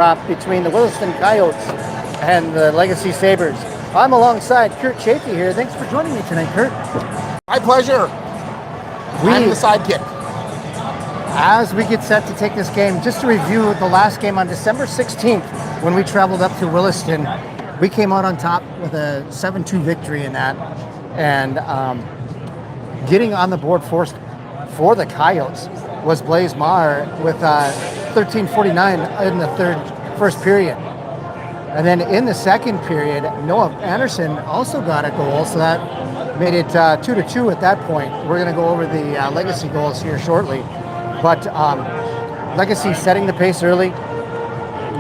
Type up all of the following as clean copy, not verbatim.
Between the Williston Coyotes and the Legacy Sabres. I'm alongside Kurt Chafee here. Thanks for joining me tonight, Kurt. My pleasure. I'm the sidekick. As we get set to take this game, just to review the last game on December 16th when we traveled up to Williston, we came out on top with a 7-2 victory in that. And getting on the board first for the Coyotes was Blaise Maher with 13:49 in the first period. And then in the second period, Noah Anderson also got a goal, so that made it 2-2 at that point. We're going to go over the Legacy goals here shortly. But Legacy setting the pace early,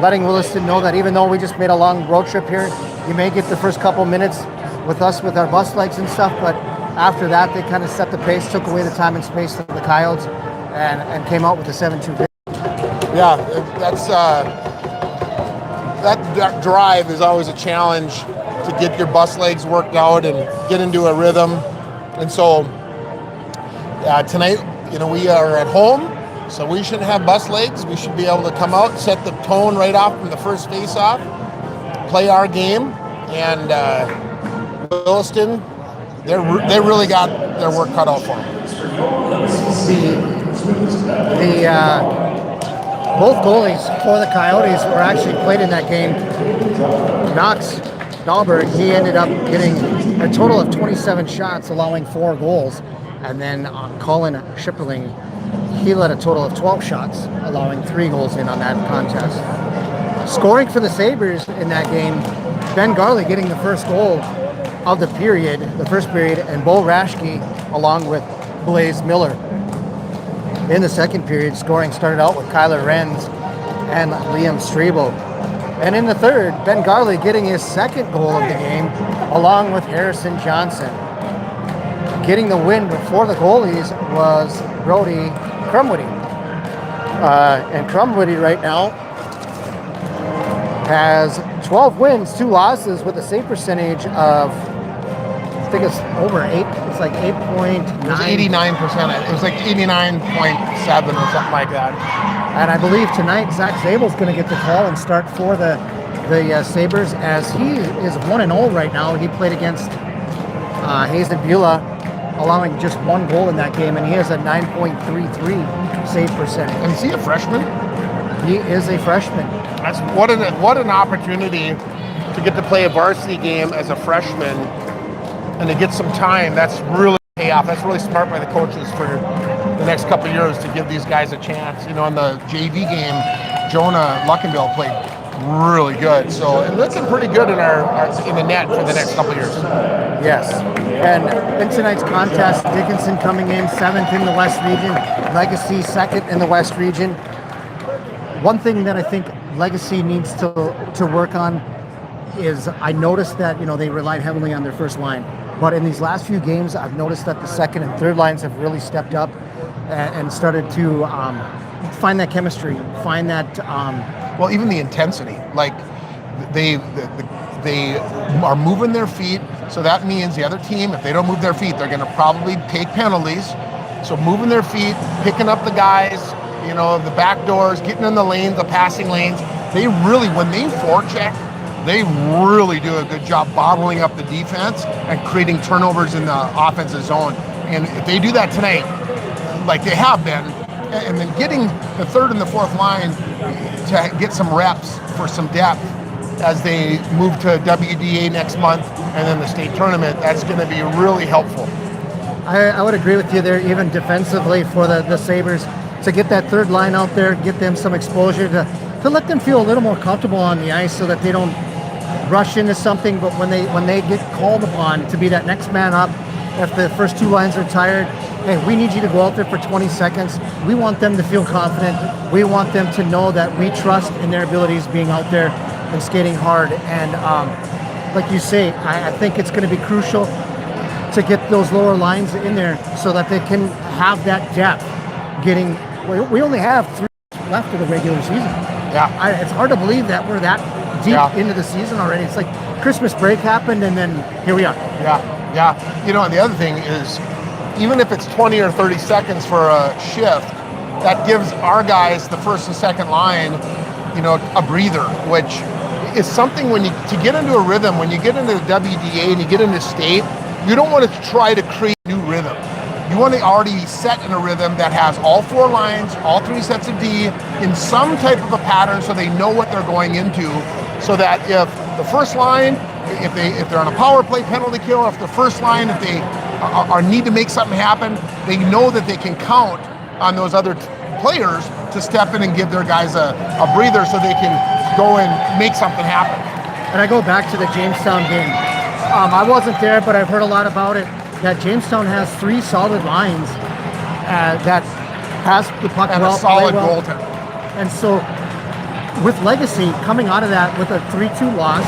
letting Williston know that even though we just made a long road trip here, you may get the first couple minutes with us with our bus legs and stuff, but after that, they kind of set the pace, took away the time and space of the Coyotes, and came out with a 7-2 victory. Yeah, that's that drive is always a challenge to get your bus legs worked out and get into a rhythm. And so tonight, we are at home, so we shouldn't have bus legs. We should be able to come out, set the tone right off from the first face-off, play our game, and Williston, they really got their work cut out for them. Both goalies for the Coyotes were actually played in that game. Knox Dahlberg, he ended up getting a total of 27 shots, allowing 4 goals. And then Colin Schipperling, he led a total of 12 shots, allowing 3 goals in on that contest. Scoring for the Sabres in that game, Ben Garley getting the first goal of the first period, and Bo Raschke along with Blaise Miller. In the second period, scoring started out with Kyler Renz and Liam Strebel. And in the third, Ben Garley getting his second goal of the game, along with Harrison Johnson. Getting the win before the goalies was Brody Crumwitty. And Crumwitty right now has 12 wins, 2 losses with a save percentage of, I think it's over 8. It's like 8.9. It was 89%. It was like 89.7 or something like that. And I believe tonight Zach Zabel's going to get the call and start for the Sabres, as he is 1-0 right now. He played against Hazen Beulah, allowing just 1 goal in that game, and he has a 9.33 save percentage. And is he a freshman? He is a freshman. That's what an opportunity to get to play a varsity game as a freshman and to get some time. That's really payoff. That's really smart by the coaches for the next couple of years to give these guys a chance. In the JV game, Jonah Luckenbill played really good. So it looking pretty good in in the net for the next couple of years. Yes. And in tonight's contest, Dickinson coming in 7th in the West Region, Legacy 2nd in the West Region. One thing that I think Legacy needs to work on is, I noticed that they relied heavily on their first line, but in these last few games I've noticed that the second and third lines have really stepped up and started to find that chemistry, find that well, even the intensity. Like they are moving their feet, so that means the other team, if they don't move their feet, they're going to probably take penalties. So moving their feet, picking up the guys, the back doors, getting in the lanes, the passing lanes. They really, when they forecheck, they really do a good job bottling up the defense and creating turnovers in the offensive zone. And if they do that tonight, like they have been, and then getting the third and the fourth line to get some reps for some depth as they move to WDA next month and then the state tournament, that's going to be really helpful. I would agree with you there, even defensively for the Sabres, to get that third line out there, get them some exposure, to let them feel a little more comfortable on the ice so that they don't rush into something. But when they get called upon to be that next man up, if the first 2 lines are tired, hey, we need you to go out there for 20 seconds. We want them to feel confident. We want them to know that we trust in their abilities being out there and skating hard. And like you say, I think it's going to be crucial to get those lower lines in there so that they can have that depth. We only have 3 left of the regular season. Yeah, it's hard to believe that we're that deep into the season already. It's like Christmas break happened, and then here we are. Yeah. And the other thing is, even if it's 20 or 30 seconds for a shift, that gives our guys, the first and second line, a breather, which is something to get into a rhythm, when you get into the WDA and you get into state, you don't want to try to create a new rhythm. You want to already be set in a rhythm that has all 4 lines, all 3 sets of D in some type of a pattern, so they know what they're going into, so that if the first line, if they're on a power play penalty kill, if the first line, if they need to make something happen, they know that they can count on those other players to step in and give their guys a breather so they can go and make something happen. And I go back to the Jamestown game. I wasn't there, but I've heard a lot about it, that Jamestown has 3 solid lines that pass the puck And well, a solid play well. goaltender. And so with Legacy coming out of that with a 3-2 loss,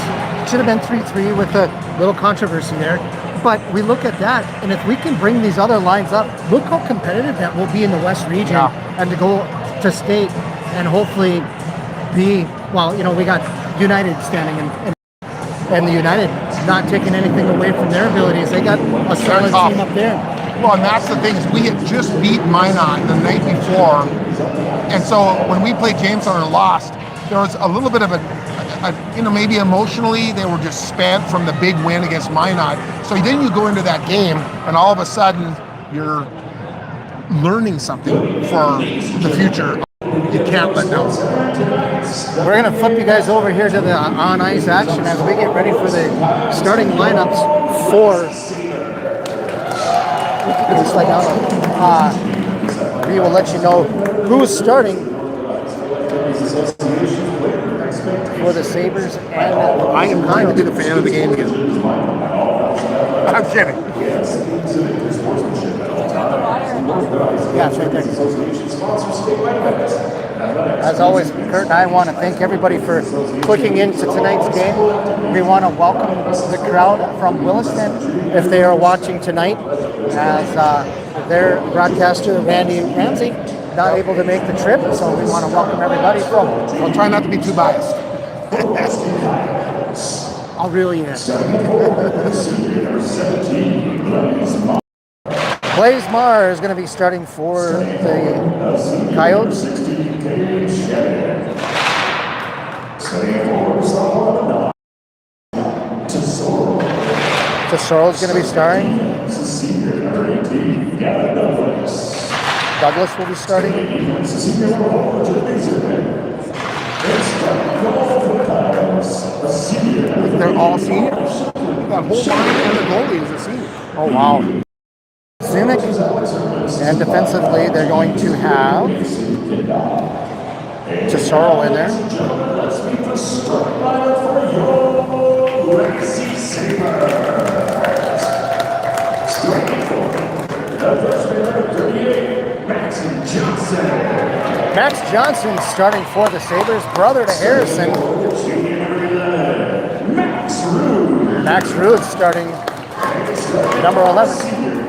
should have been 3-3 with a little controversy there. But we look at that, and if we can bring these other lines up, look how competitive that will be in the West region, and to go to state and hopefully be, we got United standing and the United not taking anything away from their abilities. They got a solid team up there. Well, and that's the thing, is we had just beat Minot the night before, and so when we played Jamestown and lost, there was a little bit of maybe emotionally they were just spent from the big win against Minot. So then you go into that game and all of a sudden you're learning something for the future. You can't let down. We're going to flip you guys over here to the on-ice action as we get ready for the starting lineups for we will let you know who's starting for the Sabres. And I am going to be the fan of the game again. I'm kidding. Yeah, it's right there. As always, Kurt and I want to thank everybody for clicking into tonight's game. We want to welcome the crowd from Williston if they are watching tonight, as their broadcaster, Randy Ramsey, not able to make the trip, so we want to welcome everybody from. I'll try not to be too biased. I'll reel you in. Blaze Marr is going to be starting for the Coyotes. Tesoro is going to be starting. Douglas will be starting. They're all seniors. That whole line and the goalie is a senior. Oh, wow. Zunic, and defensively they're going to have Tesoro in there. Max Johnson starting for the Sabres, brother to Harrison. Max Rude starting number 11.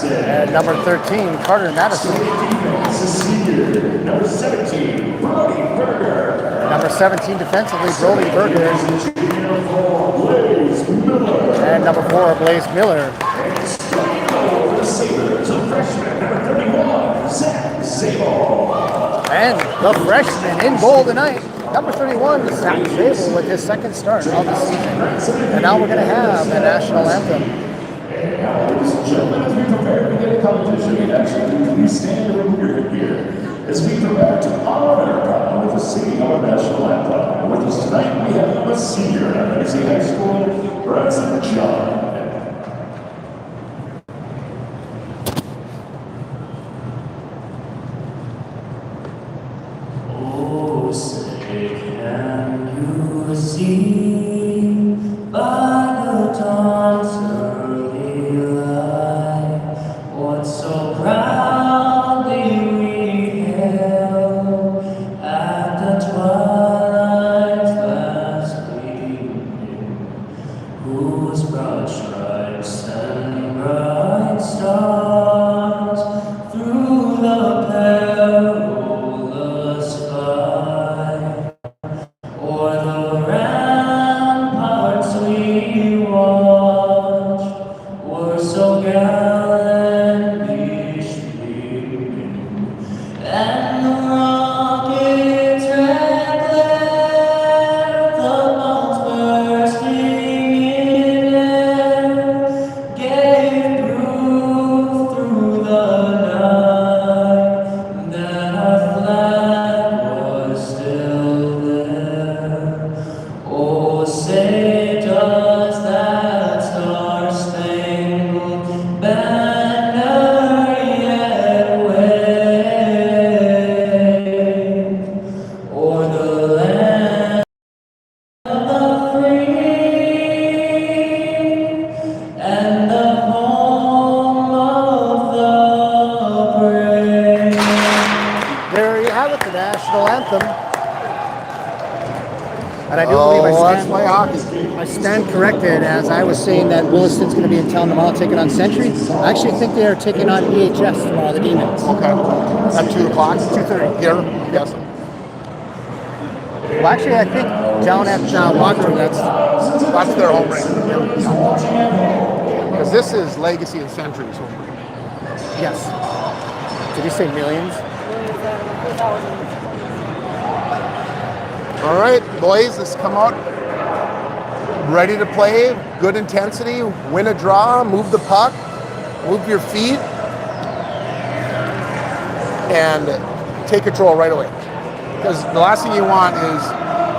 And number 13, Carter Madison. Number 17 defensively, Brody Berger. And number 4, Blaze Miller. And the freshman in goal tonight, number 31, Zach Zabel, with his second start of the season. And now we're going to have the national anthem. Ladies and gentlemen, as we prepare to begin competition, actually, please stand and remove your headgear as we prepare to honor America with the singing of our national anthem. With us tonight, we have a senior at Legacy High School, Bryson John. Oh, say can you see by the dawn's early light what so proudly we hailed at the twilight's last gleaming, whose And I do believe let's play hockey. I stand corrected as I was saying that Williston's going to be in town tomorrow taking on Century. I actually think they are taking on EHS tomorrow, the Demons. Okay. At 2 o'clock? 2:30. Here? Yes. Well, actually, I think down at Walkthrough, That's their home rink. Because this is Legacy and Century's home rink. yes. Did you say millions? All right, boys, let's come out. Ready to play, good intensity, win a draw, move the puck, move your feet, and take control right away. Because the last thing you want is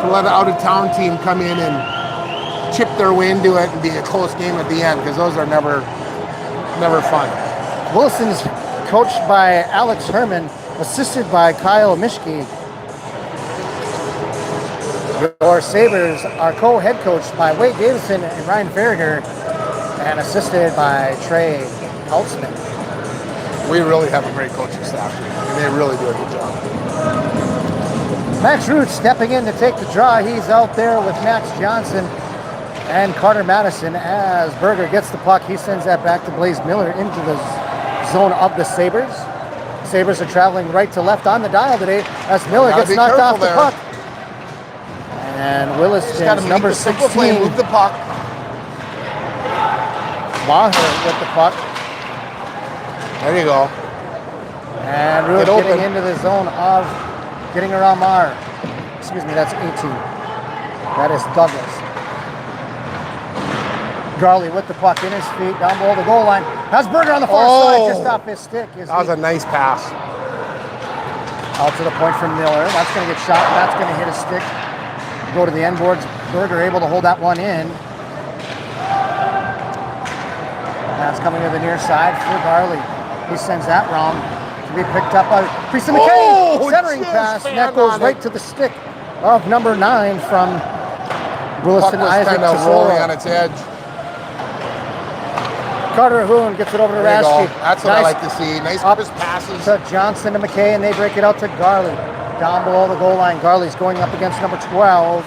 to let an out-of-town team come in and chip their way into it and be a close game at the end, because those are never fun. Wilson's coached by Alex Herman, assisted by Kyle Mischke. Your Sabres are co-head coached by Wade Davison and Ryan Farragher, and assisted by Trey Holtzman. We really have a great coaching staff, and they really do a good job. Max Root stepping in to take the draw. He's out there with Max Johnson and Carter Madison. As Berger gets the puck, he sends that back to Blaze Miller into the zone of the Sabres. Sabres are traveling right to left on the dial today as Miller gets knocked off the puck. And Williston's number 16, move the puck. Maher with the puck. There you go. And Root getting into the zone of getting around Maher. Excuse me, that's 18. That is Douglas. Garley with the puck in his feet, down below the goal line. Has Berger on the far side, just off his stick. That was a nice pass. Out to the point from Miller. That's going to get shot. That's going to hit his stick. Go to the end boards. Berger able to hold that one in. That's coming to the near side for Garley. He sends that round to be picked up by Priest McKay. Centering pass. That goes right to the stick of number 9 from Williston Isaac. Kind of rolling on its edge. Carter Hoon gets it over to Raschke. That's what I like to see. Nice crisp passes. To Johnson to McKay, and they break it out to Garley. Down below the goal line, Garley's going up against number 12,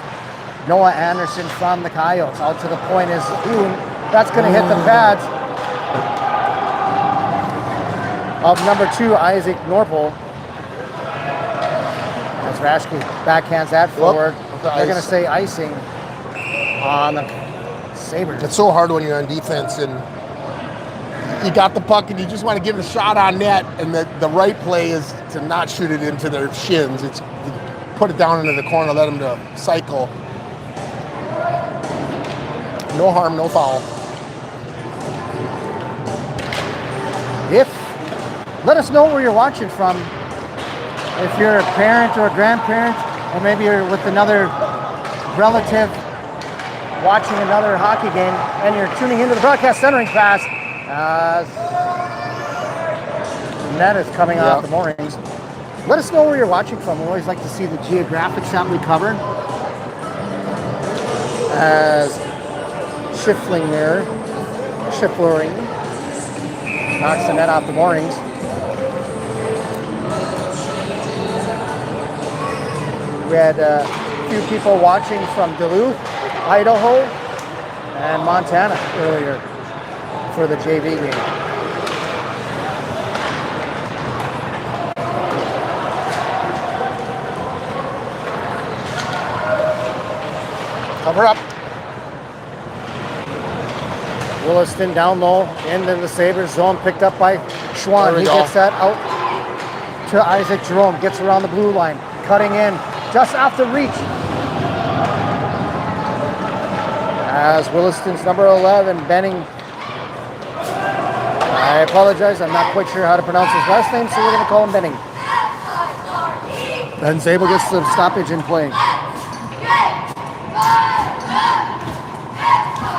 Noah Anderson from the Coyotes. Out to the point is Hoon. That's going to hit the pads of number 2, Isaac Norpol. As Raschke backhands that forward. They're going to say icing on the Sabres. It's so hard when you're on defense and you got the puck and you just want to give it a shot on net, and the right play is to not shoot it into their shins. It's put it down into the corner, let them to cycle. No harm, no foul. Let us know where you're watching from. If you're a parent or a grandparent, or maybe you're with another relative watching another hockey game, and you're tuning into the broadcast centering pass. Net is coming off the moorings. Let us know where you're watching from. We always like to see the geographics that we cover. As Schiffling knocks the net off the moorings. We had a few people watching from Duluth, Idaho, and Montana earlier for the JV game. Cover up. Williston down low into the Sabres zone, picked up by Schwann. He gets that out to Isaac Jerome, gets around the blue line, cutting in just off the reach. As Williston's number 11, Benning. I apologize, I'm not quite sure how to pronounce his last name, so we're going to call him Benning. And Zabel gets the stoppage in play.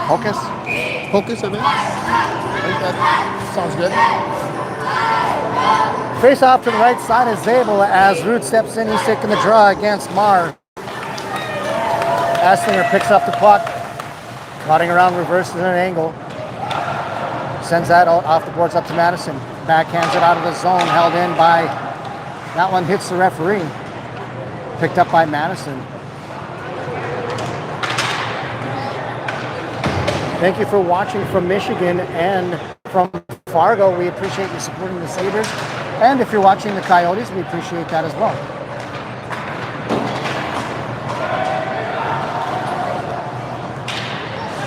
Hocus, I think that sounds good. Face off to the right side is Zabel as Root steps in. He's taking the draw against Maher. Aslinger picks up the puck, cutting around, reverses at an angle. Sends that out off the boards up to Madison. Backhands it out of the zone, held in by, that one hits the referee. Picked up by Madison. Thank you for watching from Michigan and from Fargo. We appreciate you supporting the Sabres. And if you're watching the Coyotes, we appreciate that as well.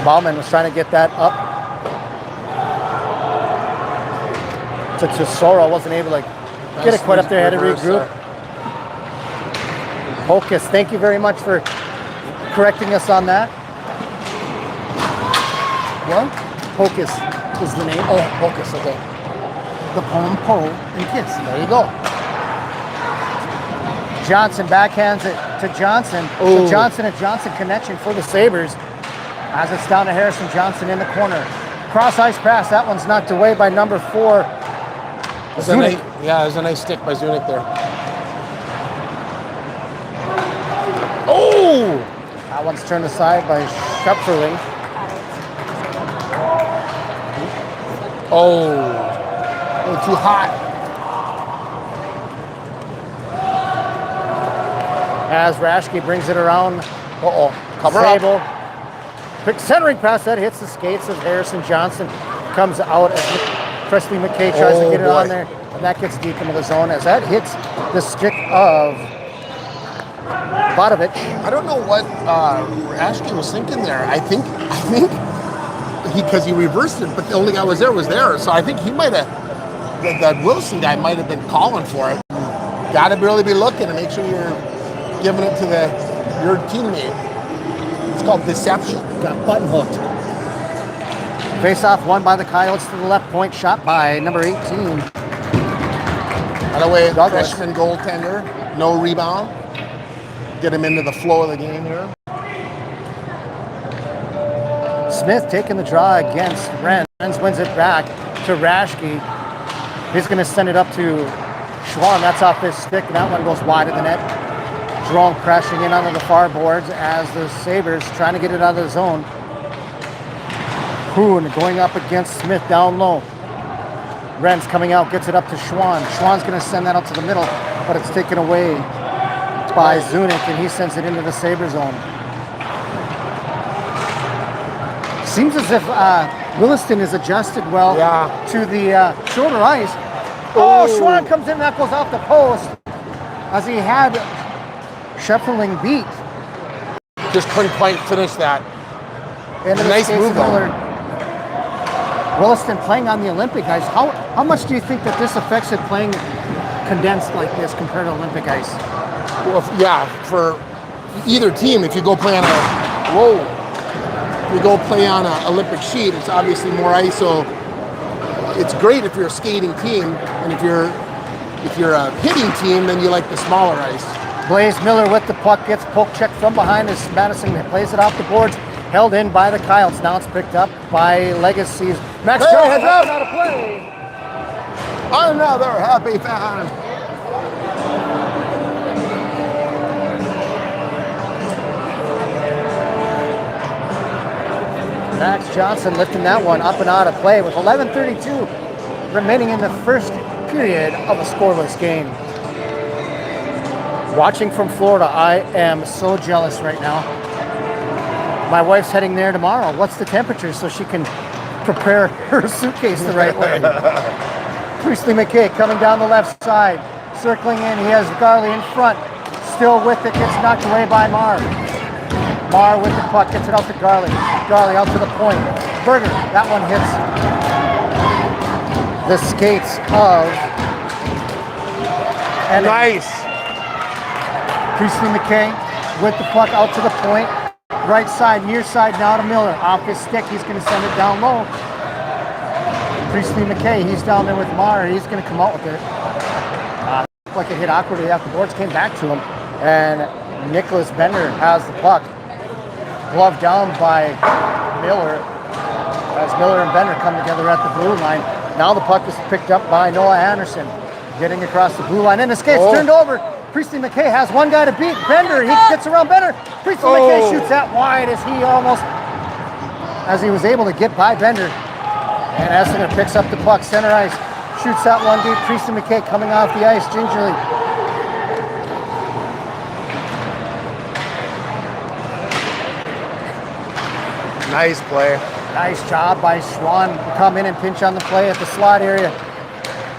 Bauman was trying to get that up to Tesoro. Wasn't able to get it quite up there. Had to regroup. Hocus, thank you very much for correcting us on that. What? Hocus is the name. Oh, Hocus, okay. The poem, Poe, and Kiss. There you go. Johnson backhands it to Johnson. Ooh. The Johnson and Johnson connection for the Sabres. As it's down to Harrison Johnson in the corner. Cross ice pass. That one's knocked away by number 4. Zunic. There's a nice stick by Zunic there. Oh! That one's turned aside by Schöpferling. Oh, a little too hot. As Raschke brings it around. Cover Sable. up. Quick centering pass that hits the skates of Harrison Johnson. Comes out as Presley McKay tries to get it on there. And that gets deep into the zone as that hits the stick of Bodovic. I don't know what Raschke was thinking there. I think because he reversed it, but the only guy was there. So I think he might have, that Wilson guy might have been calling for it. Got to really be looking to make sure you're giving it to your teammate. It's called deception. Got button hooked. Face off won by the Coyotes to the left point, shot by number 18. By the way, freshman goaltender, no rebound. Get him into the flow of the game here. Smith taking the draw against Renz. Renz wins it back to Raschke. He's going to send it up to Schwan. That's off his stick, and that one goes wide of the net. Jerome crashing in onto the far boards as the Sabres trying to get it out of the zone. Hoon going up against Smith down low. Renz coming out, gets it up to Schwan. Schwan's going to send that out to the middle, but it's taken away by Zunic, and he sends it into the Sabre zone. Seems as if Williston is adjusted well to the shorter ice. Oh, Schwan comes in, that goes off the post as he had Schöpferling beat. Just couldn't quite finish that. And nice move though. Williston playing on the Olympic ice. How much do you think that this affects it playing condensed like this compared to Olympic ice? Well, for either team, if you go play on an Olympic sheet, it's obviously more ice. So it's great if you're a skating team, and if you're a hitting team, then you like the smaller ice. Blaze Miller with the puck, gets poke checked from behind as Madison plays it off the boards. Held in by the Coyotes. Now it's picked up by Legacy's Max Joe has out of play. Another happy fan. Max Johnson lifting that one up and out of play with 11:32 remaining in the first period of a scoreless game. Watching from Florida, I am so jealous right now. My wife's heading there tomorrow. What's the temperature so she can prepare her suitcase the right way? Priestley McKay coming down the left side, circling in. He has Garley in front, still with it, gets knocked away by Marr. Marr with the puck, gets it out to Garley. Garley out to the point. Berger, that one hits the skates of. And nice. Priestley McKay with the puck out to the point. Right side, near side now to Miller. Off his stick, he's going to send it down low. Priestley McKay, he's down there with Marr. He's going to come out with it. Like it hit awkwardly off the boards, came back to him. And Nicholas Bender has the puck. Glove down by Miller. As Miller and Bender come together at the blue line. Now the puck is picked up by Noah Anderson. Getting across the blue line. And the skates turned over. Priestley McKay has one guy to beat. Bender, he gets around Bender. Priestley McKay shoots that wide as he was able to get by Bender. And Esslinger picks up the puck, center ice, shoots that one deep. Priestley McKay coming off the ice gingerly. Nice play. Nice job by Schwann to come in and pinch on the play at the slot area.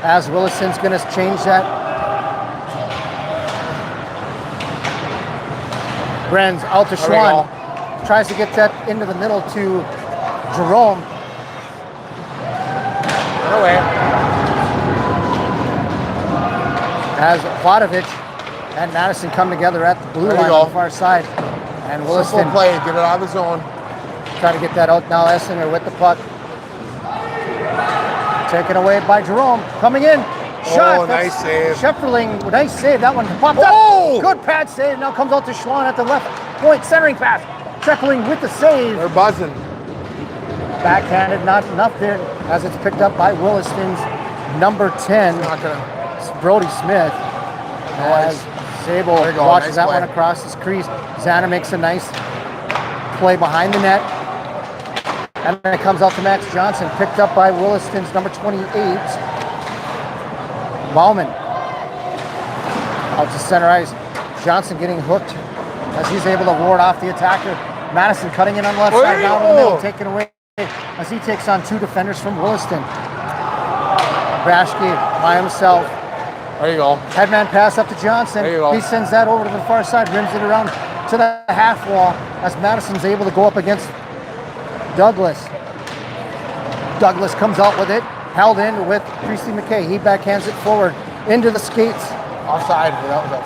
As Williston's going to change that. Brenz out to Schwann. Tries to get that into the middle to Jerome. Run away. As Vladovich and Madison come together at the blue line on the far side. And Williston Simple play, get it out of the zone. Try to get that out now. Essinger with the puck. Taken away by Jerome. Coming in. Shot. Oh, nice save. Schefferling, nice save. That one popped up. Good pad save. Now comes out to Schwann at the left point. Centering pass. Schefferling with the save. They're buzzing. Backhanded, not enough there as it's picked up by Williston's number 10, Brody Smith. As Sable watches that one across his crease. Zana makes a nice play behind the net. And then it comes out to Max Johnson, picked up by Williston's number 28. Bauman out to center ice. Johnson getting hooked as he's able to ward off the attacker. Madison cutting in on the left side, now in the middle, taken away as he takes on two defenders from Williston. Brashke by himself. There you go. Headman pass up to Johnson. There you go. He sends that over to the far side, rims it around to the half wall as Madison's able to go up against Douglas. Douglas comes out with it, held in with Creasy McKay. He backhands it forward into the skates Offside.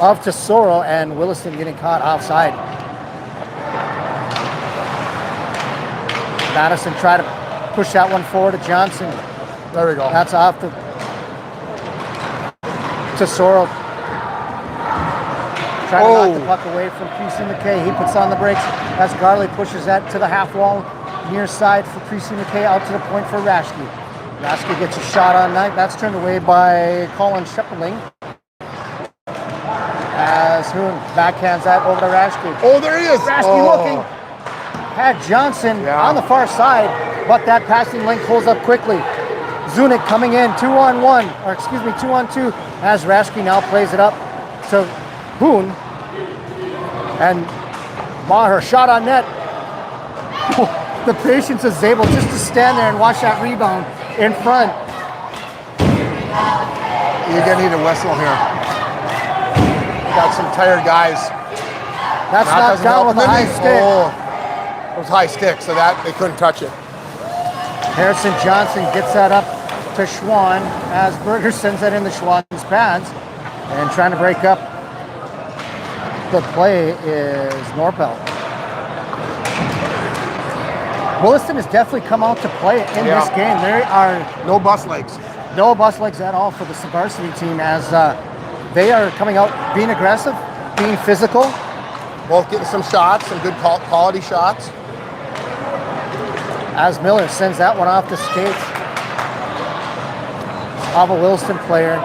of Tesoro, and Williston getting caught offside. Madison tried to push that one forward to Johnson. There we go. That's off to Tesoro. Trying to knock the puck away from Creasy McKay. He puts on the brakes as Garley pushes that to the half wall near side for Creasy McKay, out to the point for Rashke. Rashke gets a shot on night. That's turned away by Colin Schepperling. As Hoon backhands that over to Rashke. Oh, there he is. Rashke looking. Had Johnson on the far side, but that passing link pulls up quickly. Zunic coming in 2-on-1, or excuse me, 2-on-2, as Rashke now plays it up to Hoon. And Maher shot on net. The patience is able just to stand there and watch that rebound in front. You're gonna need a whistle here. Got some tired guys. That's knocked down with a high stick. It was high stick, so that they couldn't touch it. Harrison Johnson gets that up to Schwann as Berger sends that into Schwann's pads. And trying to break up the play is Norpel. Williston has definitely come out to play in this game. There are no bus legs. No bus legs at all for the Varsity team as they are coming out being aggressive, being physical. Both getting some shots, some good quality shots. As Miller sends that one off the skates of a Williston player.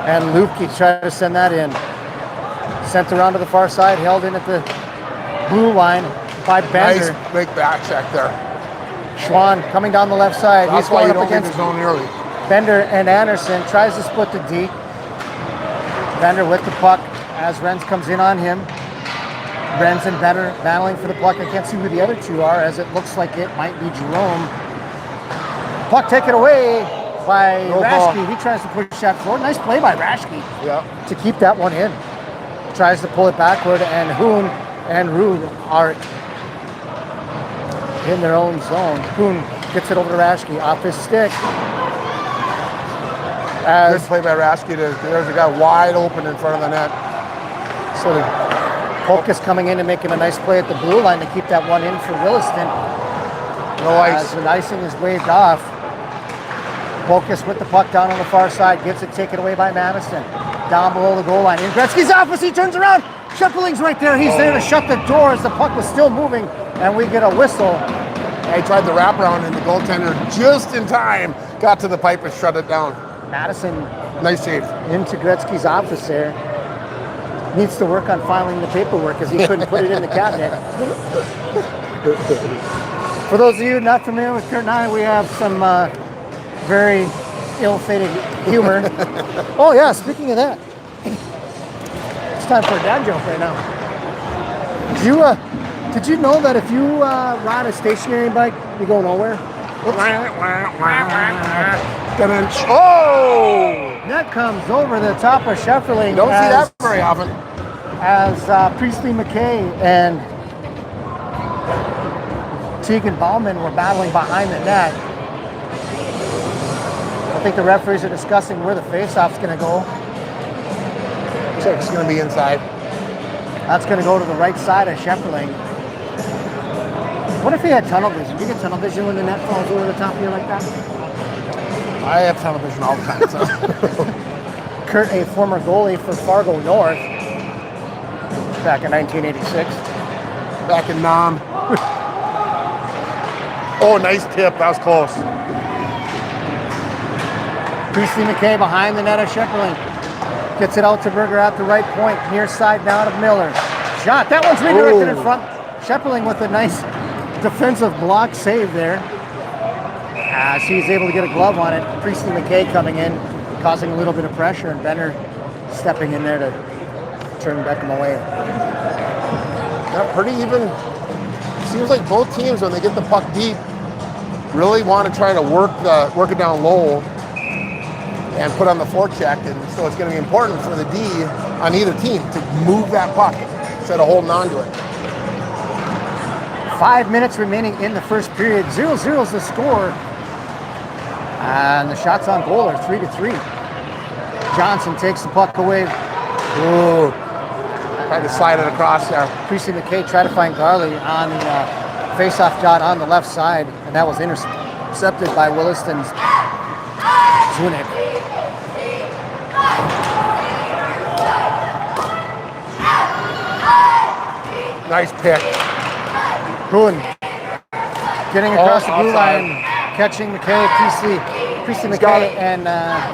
And Lupke tried to send that in. Sent around to the far side, held in at the blue line by Bender. Nice big back check there. Schwann coming down the left side. That's He's why going you up don't get against the zone early. Bender and Anderson. Tries to split the D. Bender with the puck as Renz comes in on him. Renz and Bender battling for the puck. I can't see who the other two are as it looks like it might be Jerome. Puck taken away by Rashke. He tries to push that forward. Nice play by Rashke to keep that one in. Tries to pull it backward, and Hoon and Rude are in their own zone. Hoon gets it over to Rashke off his stick. Good play by Rashke. There's a guy wide open in front of the net. So Polkus coming in and making a nice play at the blue line to keep that one in for Williston. No ice. As the icing is waved off. Polkus with the puck down on the far side, gets it taken away by Madison. Down below the goal line. In Gretzky's office, he turns around. Schepperling's right there. He's there to shut the door as the puck was still moving, and we get a whistle. I tried the wraparound, and the goaltender just in time got to the pipe and shut it down. Madison, nice save. Into Gretzky's office there. Needs to work on filing the paperwork because he couldn't put it in the cabinet. For those of you not familiar with Kurt and I, we have some very ill-fated humor. Oh yeah, speaking of that, it's time for a dad joke right now. Do you Did you know that if you ride a stationary bike, you go nowhere? Oh! That comes over the top of Schefferling. You don't see that very often. As Priestley McKay and Tegan Bauman were battling behind the net. I think the referees are discussing where the face-off's going to go. Looks like it's going to be inside. That's going to go to the right side of Schefferling. What if he had tunnel vision? Do you get tunnel vision when the net falls over the top of you like that? I have tunnel vision all the time. So. Kurt, a former goalie for Fargo North back in 1986. Back in Nam. Oh, nice tip. That was close. Priestley McKay behind the net of Schefferling. Gets it out to Berger at the right point. Near side now to Miller. Shot. That one's redirected in front. Schefferling with a nice defensive block save there. As he's able to get a glove on it. Priestley McKay coming in, causing a little bit of pressure, and Benner stepping in there to turn Beckham away. Yeah, pretty even. Seems like both teams, when they get the puck deep, really want to try to work it down low and put on the forecheck. And so it's going to be important for the D on either team to move that puck instead of holding on to it. 5 minutes remaining in the first period. 0-0 is the score. And the shots on goal are 3-3. Johnson takes the puck away. Ooh. Tried to slide it across there. Priestley McKay tried to find Garley on the face-off dot on the left side, and that was intercepted by Williston's Zunic. Nice pick. Kuhn getting across the blue line, catching McKay, Priestley McKay, and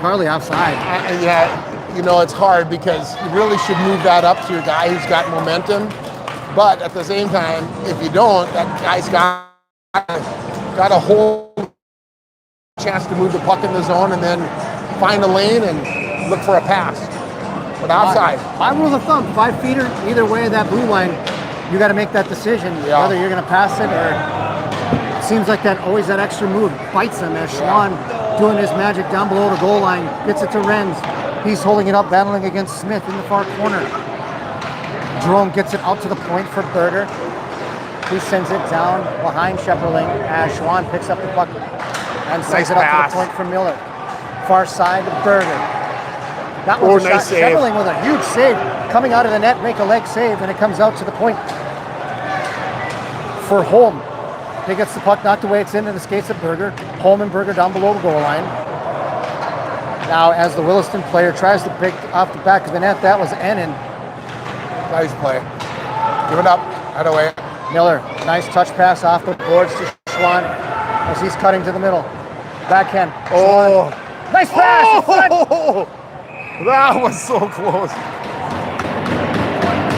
Garley offside. Yeah, you know, it's hard because you really should move that up to your guy who's got momentum. But at the same time, if you don't, that guy's got a whole chance to move the puck in the zone and then find a lane and look for a pass. But outside. My rule of thumb, 5 feet either way of that blue line, you got to make that decision whether you're going to pass it or. It seems like always that extra move bites him as Schwan doing his magic down below the goal line, gets it to Renz. He's holding it up, battling against Smith in the far corner. Jerome gets it out to the point for Berger. He sends it down behind Schefferling as Schwan picks up the puck and sends it up to the point for Miller. Far side to Berger. That was a nice shot. save. Schefferling with a huge save, coming out of the net, make a leg save, and it comes out to the point for Holm. He gets the puck knocked away, it's into the skates of Berger. Holm and Berger down below the goal line. Now, as the Williston player tries to pick off the back of the net, that was Ennin. Nice play. Give it up. Right away. Miller, nice touch pass off the boards to Schwan as he's cutting to the middle. Backhand. Oh. Schwan. Nice pass! Oh. That was so close.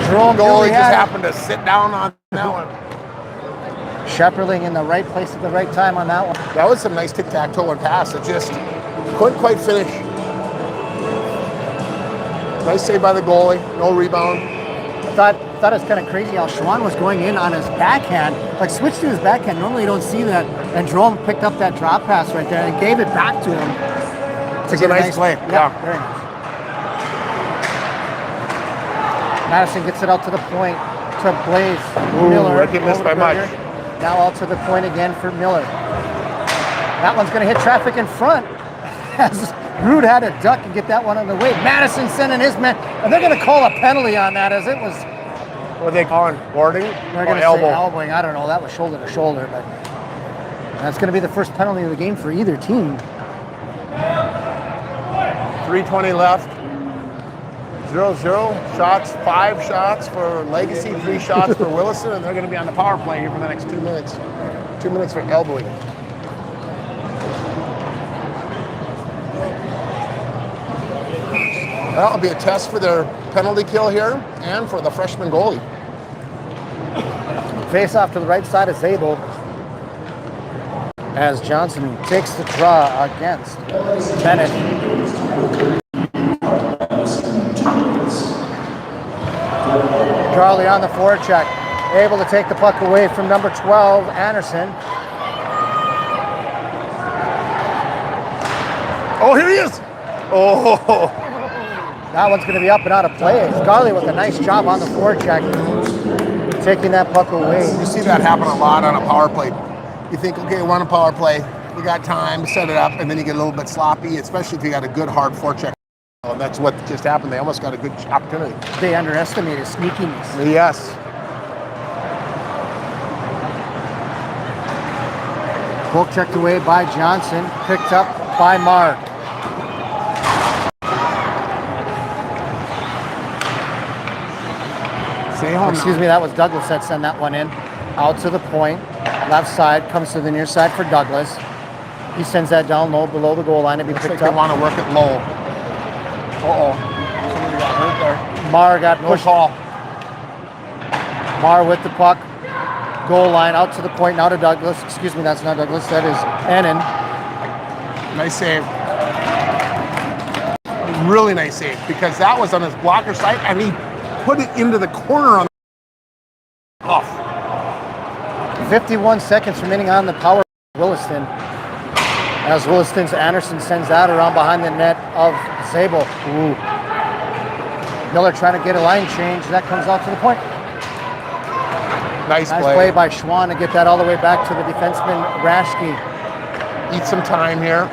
Jerome Goalie just happened to sit down on that one. Schefferling in the right place at the right time on that one. That was some nice tic-tac-toe and pass. It just couldn't quite finish. Nice save by the goalie. No rebound. I thought it was kind of crazy how Schwan was going in on his backhand, like switched to his backhand. Normally you don't see that. And Jerome picked up that drop pass right there and gave it back to him. It's a nice play. Yeah, very nice. Madison gets it out to the point to Blaze. Ooh, Miller. I didn't miss by much. Now out to the point again for Miller. That one's going to hit traffic in front. As Rude had to duck and get that one on the way. Madison sending his man, and they're going to call a penalty on that as it was. What are they calling? Boarding? They're going to say elbowing. I don't know. That was shoulder to shoulder, but that's going to be the first penalty of the game for either team. 3:20 left. 0-0. Shots, 5 shots for Legacy, 3 shots for Williston, and they're going to be on the power play here for the next 2 minutes. 2 minutes for elbowing. That'll be a test for their penalty kill here and for the freshman goalie. Face off to the right side of Zabel as Johnson takes the draw against Bennett. Charlie on the forecheck. able to take the puck away from number 12, Anderson. Oh, here he is. Oh, That one's going to be up and out of play. Scarlett with a nice job on the forecheck, taking that puck away. you see that happen a lot on a power play. You think, okay, we're on a power play. We got time to set it up, and then you get a little bit sloppy, especially if you got a good hard forecheck. And that's what just happened. They almost got a good opportunity. They underestimated sneakiness. Yes. Puck checked away by Johnson, picked up by Mark. Stay home. Excuse me, that was Douglas that sent that one in. Out to the point, left side, comes to the near side for Douglas. He sends that down low below the goal line to be Looks picked like up. they want to work it low. Somebody got hurt there. Mar got No pushed. call. Mar with the puck. Goal line out to the point, now to Douglas. Excuse me, that's not Douglas, that is Ennin. Nice save. Really nice save, because that was on his blocker side, and he put it into the corner on the off. 51 seconds remaining on the power of Williston. As Williston's Anderson sends that around behind the net of Zabel. Ooh. Miller trying to get a line change. That comes out to the point. Nice Nice play. play by Schwann to get that all the way back to the defenseman Rashke. Eat some time here.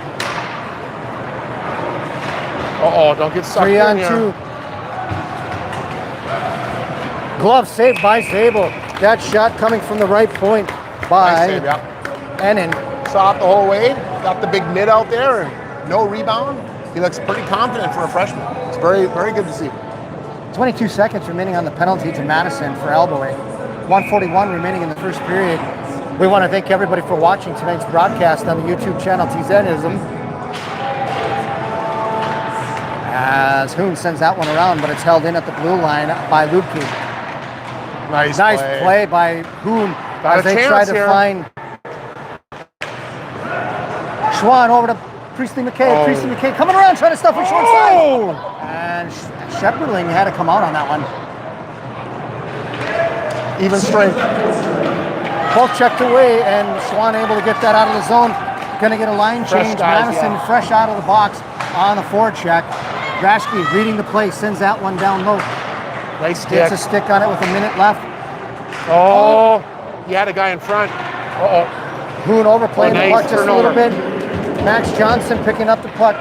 Don't get stuck 3 in on here. 2. Glove saved by Zabel. That shot coming from the right point Nice by save, yeah. Ennin. Saw it the whole way. Got the big mid out there, and no rebound. He looks pretty confident for a freshman. It's very, very good to see. 22 seconds remaining on the penalty to Madison for elbowing. 1:41 remaining in the first period. We want to thank everybody for watching tonight's broadcast on the YouTube channel TZnism. As Hoon sends that one around, but it's held in at the blue line by Lubke. Nice play by Hoon Got as a they chance try to here. find Schwann over to Priestley McKay. Oh. Priestley McKay coming around trying to stuff it short side. Oh! And Shepperling had to come out on that one. Even strength. Both checked away, and Schwann able to get that out of the zone. Gonna get a line Fresh change. guys, Madison yeah. fresh out of the box on a forecheck. Rashke reading the play, sends that one down low. Nice stick. Gets a stick on it with a minute left. Oh, he had a guy in front. Hoon overplaying the Nice puck just a little turnover. bit. Max Johnson picking up the puck.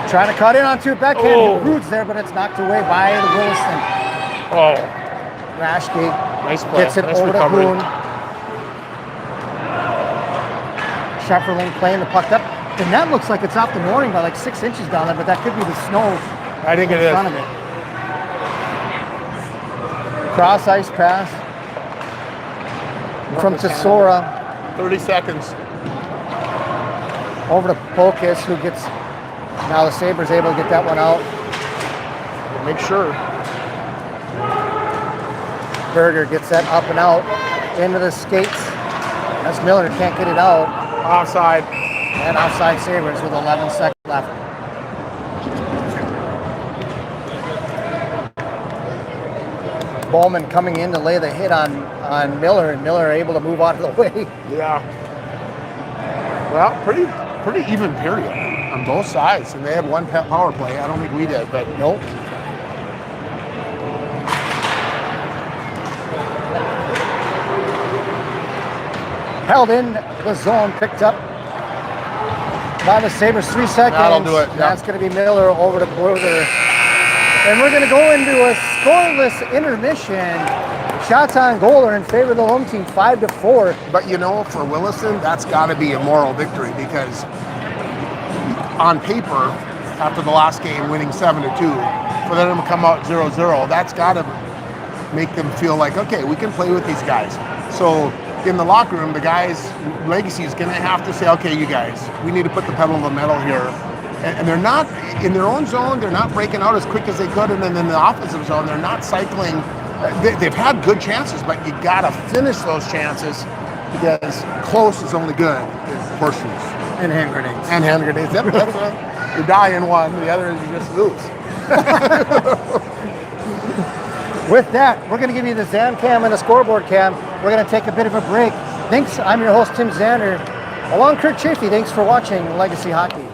Trying to cut in onto it, backhand. Oh. Roots there, but it's knocked away by the Williston. Oh, Rashke nice play. gets it Nice over recovery. to Hoon. Shepperling playing the puck up. The net looks like it's off the mooring by like 6 inches down there, but that could be the snow I think in it is. front of it. Cross ice pass from Tesora 30 seconds. over to Pocus, who gets, now the Sabres able to get that one out. Make sure. Berger gets that up and out into the skates as Miller can't get it out. Offside. And offside Sabres with 11 seconds left. Bowman coming in to lay the hit on Miller, and Miller able to move out of the way. Yeah. Well, pretty even period on both sides, and they had one power play. I don't think we did, but Nope. Held in the zone, picked up by the Sabres. 3 seconds. That'll do it, yeah. That's going to be Miller over to Berger. And we're going to go into a scoreless intermission. Shots on goal are in favor of the home team, 5-4. But you know, for Williston, that's got to be a moral victory, because on paper, after the last game winning 7-2, for them to come out 0-0, that's got to make them feel like, okay, we can play with these guys. So in the locker room, the guys' legacy is going to have to say, okay, you guys, we need to put the pedal to the metal here. And they're not, in their own zone, they're not breaking out as quick as they could, and then in the offensive zone, they're not cycling. They've had good chances, but you got to finish those chances, because close is only good in portions. And hand grenades. And hand grenades. Yep, that's right. You die in one, the other is you just lose. With that, we're going to give you the Zan cam and the scoreboard cam. We're going to take a bit of a break. Thanks. I'm your host, Tim Zander. Along Kurt Chafee, thanks for watching Legacy Hockey.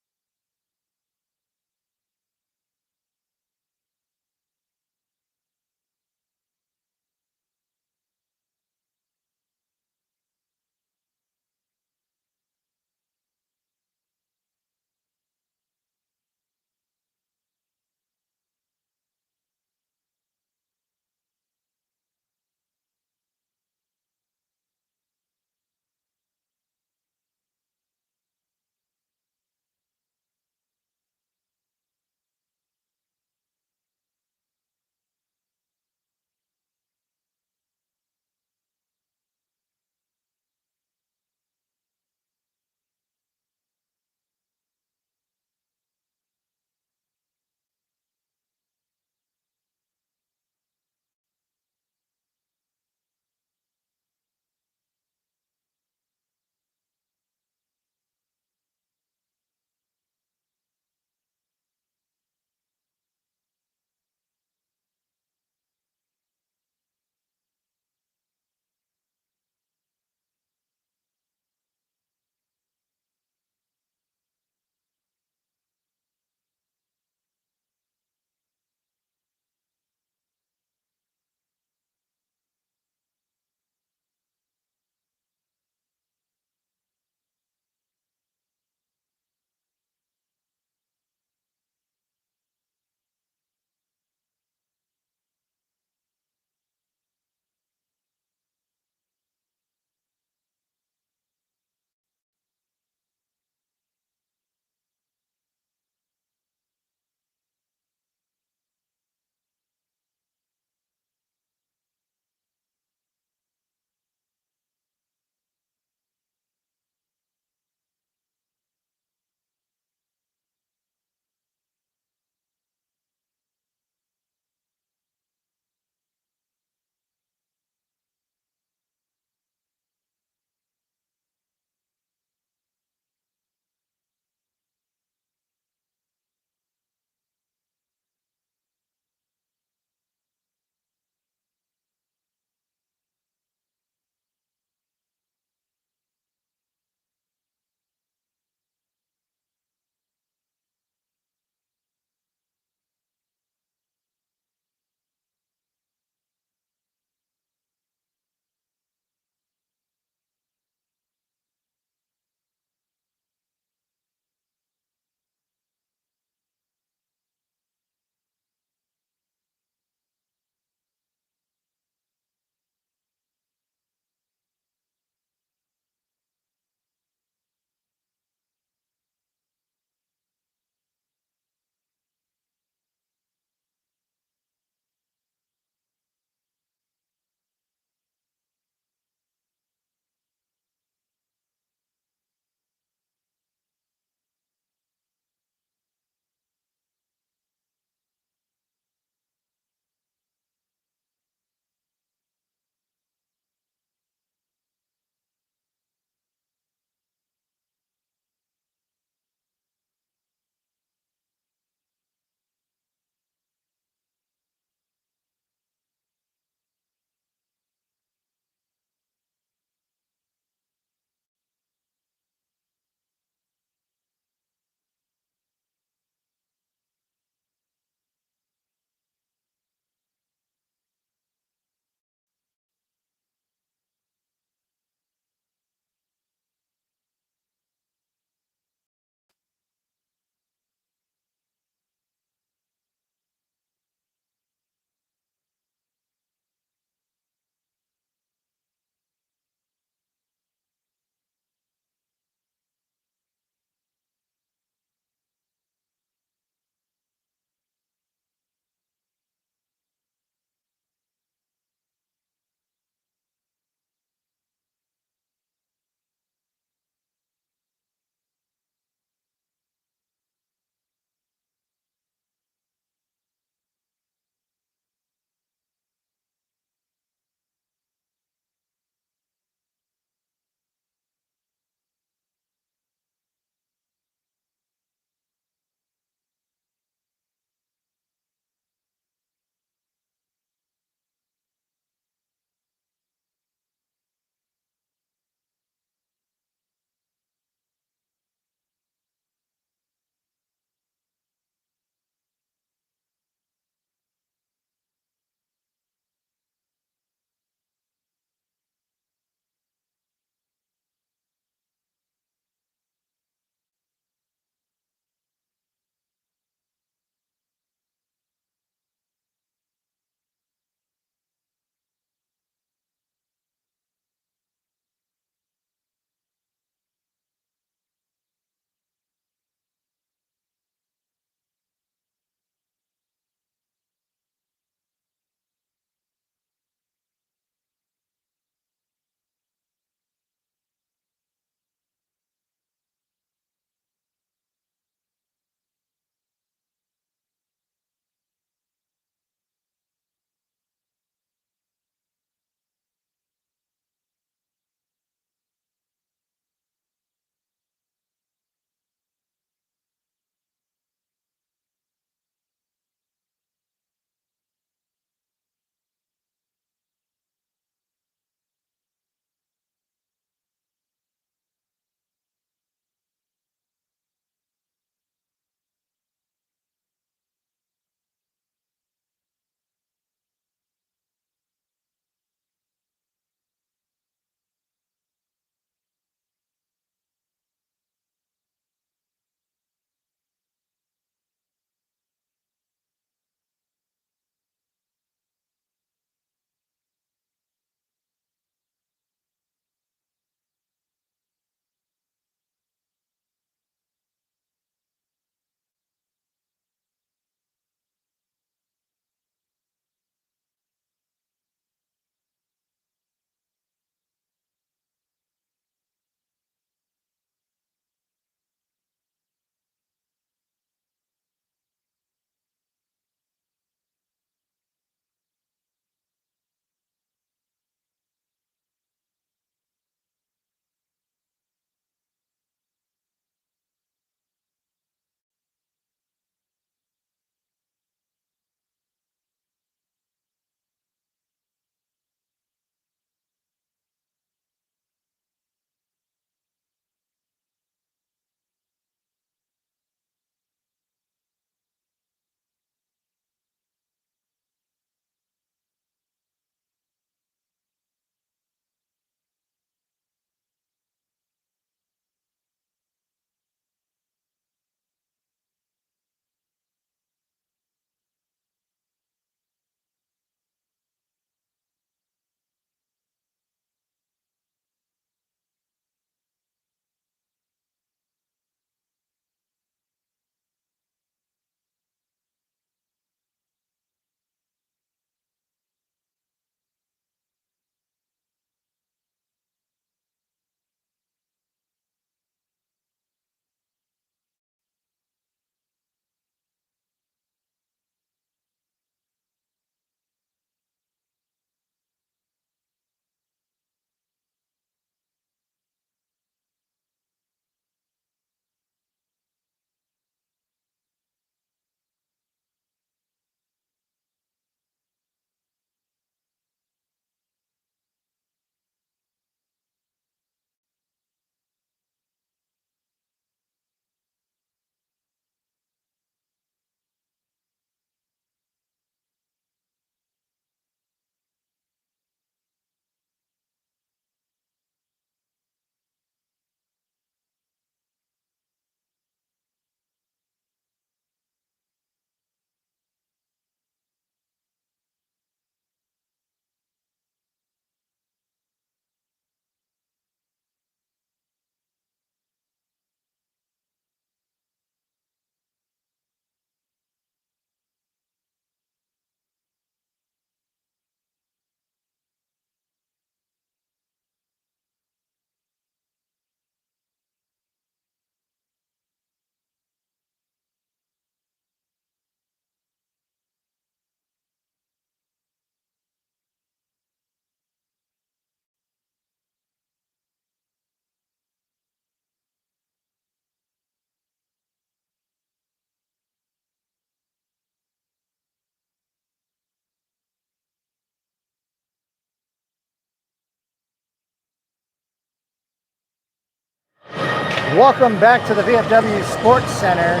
Welcome back to the VFW Sports Center.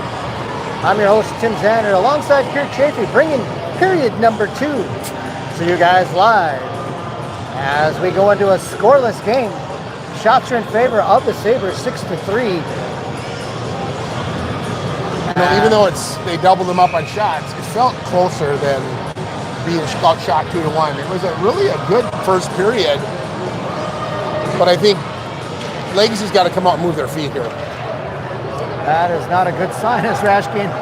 I'm your host, Tim Zander, alongside Kurt Chafee, bringing period number 2 to you guys live. As we go into a scoreless game, shots are in favor of the Sabres, 6-3. Even though they doubled them up on shots, it felt closer than being outshot 2-1. It was really a good first period, but I think Legacy's got to come out and move their feet here. That is not a good sign as Rashke and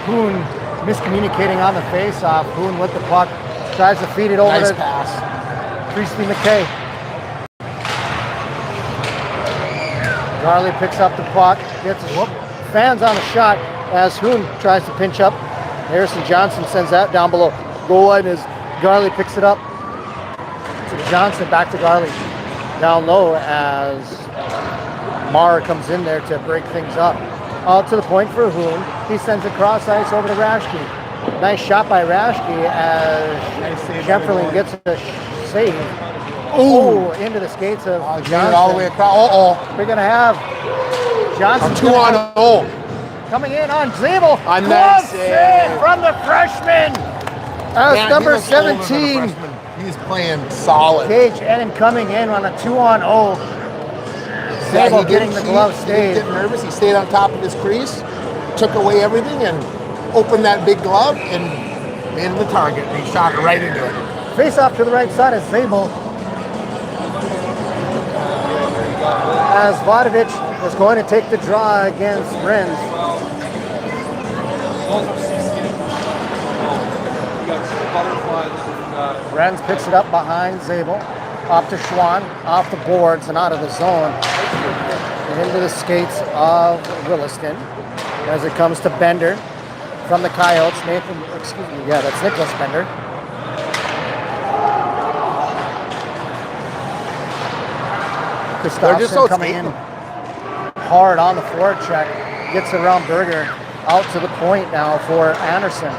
Hoon miscommunicating on the face-off. Hoon with the puck, tries to feed it over Nice to pass. Priestley McKay. Garley picks up the puck, gets fans on a shot as Hoon tries to pinch up. Harrison Johnson sends that down below goal line as Garley picks it up to Johnson, back to Garley. Down low as Marr comes in there to break things up. Out to the point for Hoon. He sends it cross ice over to Rashke. Nice shot by Rashke as Shefferling gets a save. Oh, into the skates of Johnson. All the way across. We're going to have Johnson. 2-on-0. Coming in on Zabel. A nice Glove save from the freshman. As number 17. He's playing solid. Cage Eden coming in on a 2-on-0. Zabel getting the glove He save. didn't get nervous. He stayed on top of his crease, took away everything, and opened that big glove and made him the target. And he shot it right into it. Face off to the right side of Zabel. As Vodovich is going to take the draw against Renz. Renz picks it up behind Zabel. Up to Schwann, off the boards and out of the zone. And into the skates of Williston. As it comes to Bender from the Coyotes. That's Nicholas Bender. Christopherson coming in hard on the forecheck. Gets around Berger. Out to the point now for Anderson.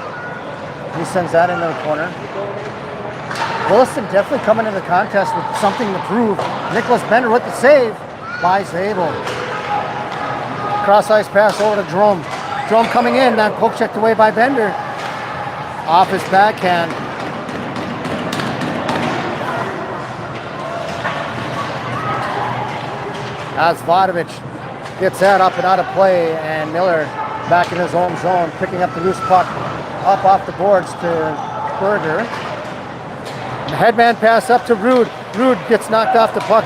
He sends that into the corner. Williston definitely coming into the contest with something to prove. Nicholas Bender with the save by Zabel. Cross ice pass over to Drome. Drome coming in, that poke checked away by Bender. Off his backhand. As Vodovich gets that up and out of play, and Miller back in his own zone, picking up the loose puck up off the boards to Berger. The headman pass up to Rude. Rude gets knocked off the puck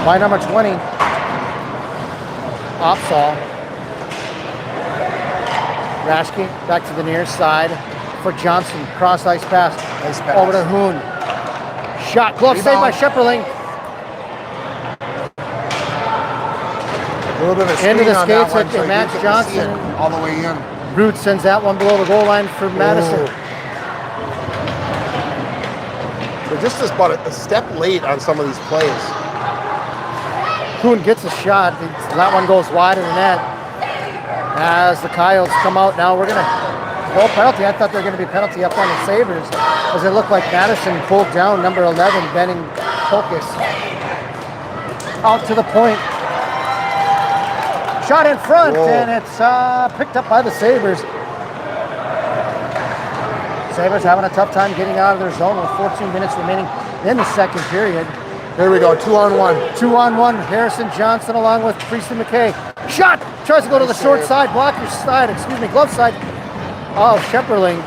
by number 20, Opsahl. Rashke back to the near side for Johnson. Cross ice pass. Nice pass. Over to Hoon. Shot, glove saved by Shepperling. A little bit of a Into the screen on skates that one, of so you Max get to see Johnson. it all the way in. Rude sends that one below the goal line for Madison. They're just about a step late on some of these plays. Hoon gets a shot. That one goes wide of the net. As the Coyotes come out now, we're going to go penalty. I thought there were going to be penalty up on the Sabres, as it looked like Madison pulled down number 11, Benning Focus. Out to the point. Shot in front, and it's picked up by the Sabres. Sabres having a tough time getting out of their zone with 14 minutes remaining in the second period. Here we go, 2-on-1. 2-on-1, Harrison Johnson along with Priestley McKay. Shot! Tries to go to the short side, blocker side, glove side of Shepperling.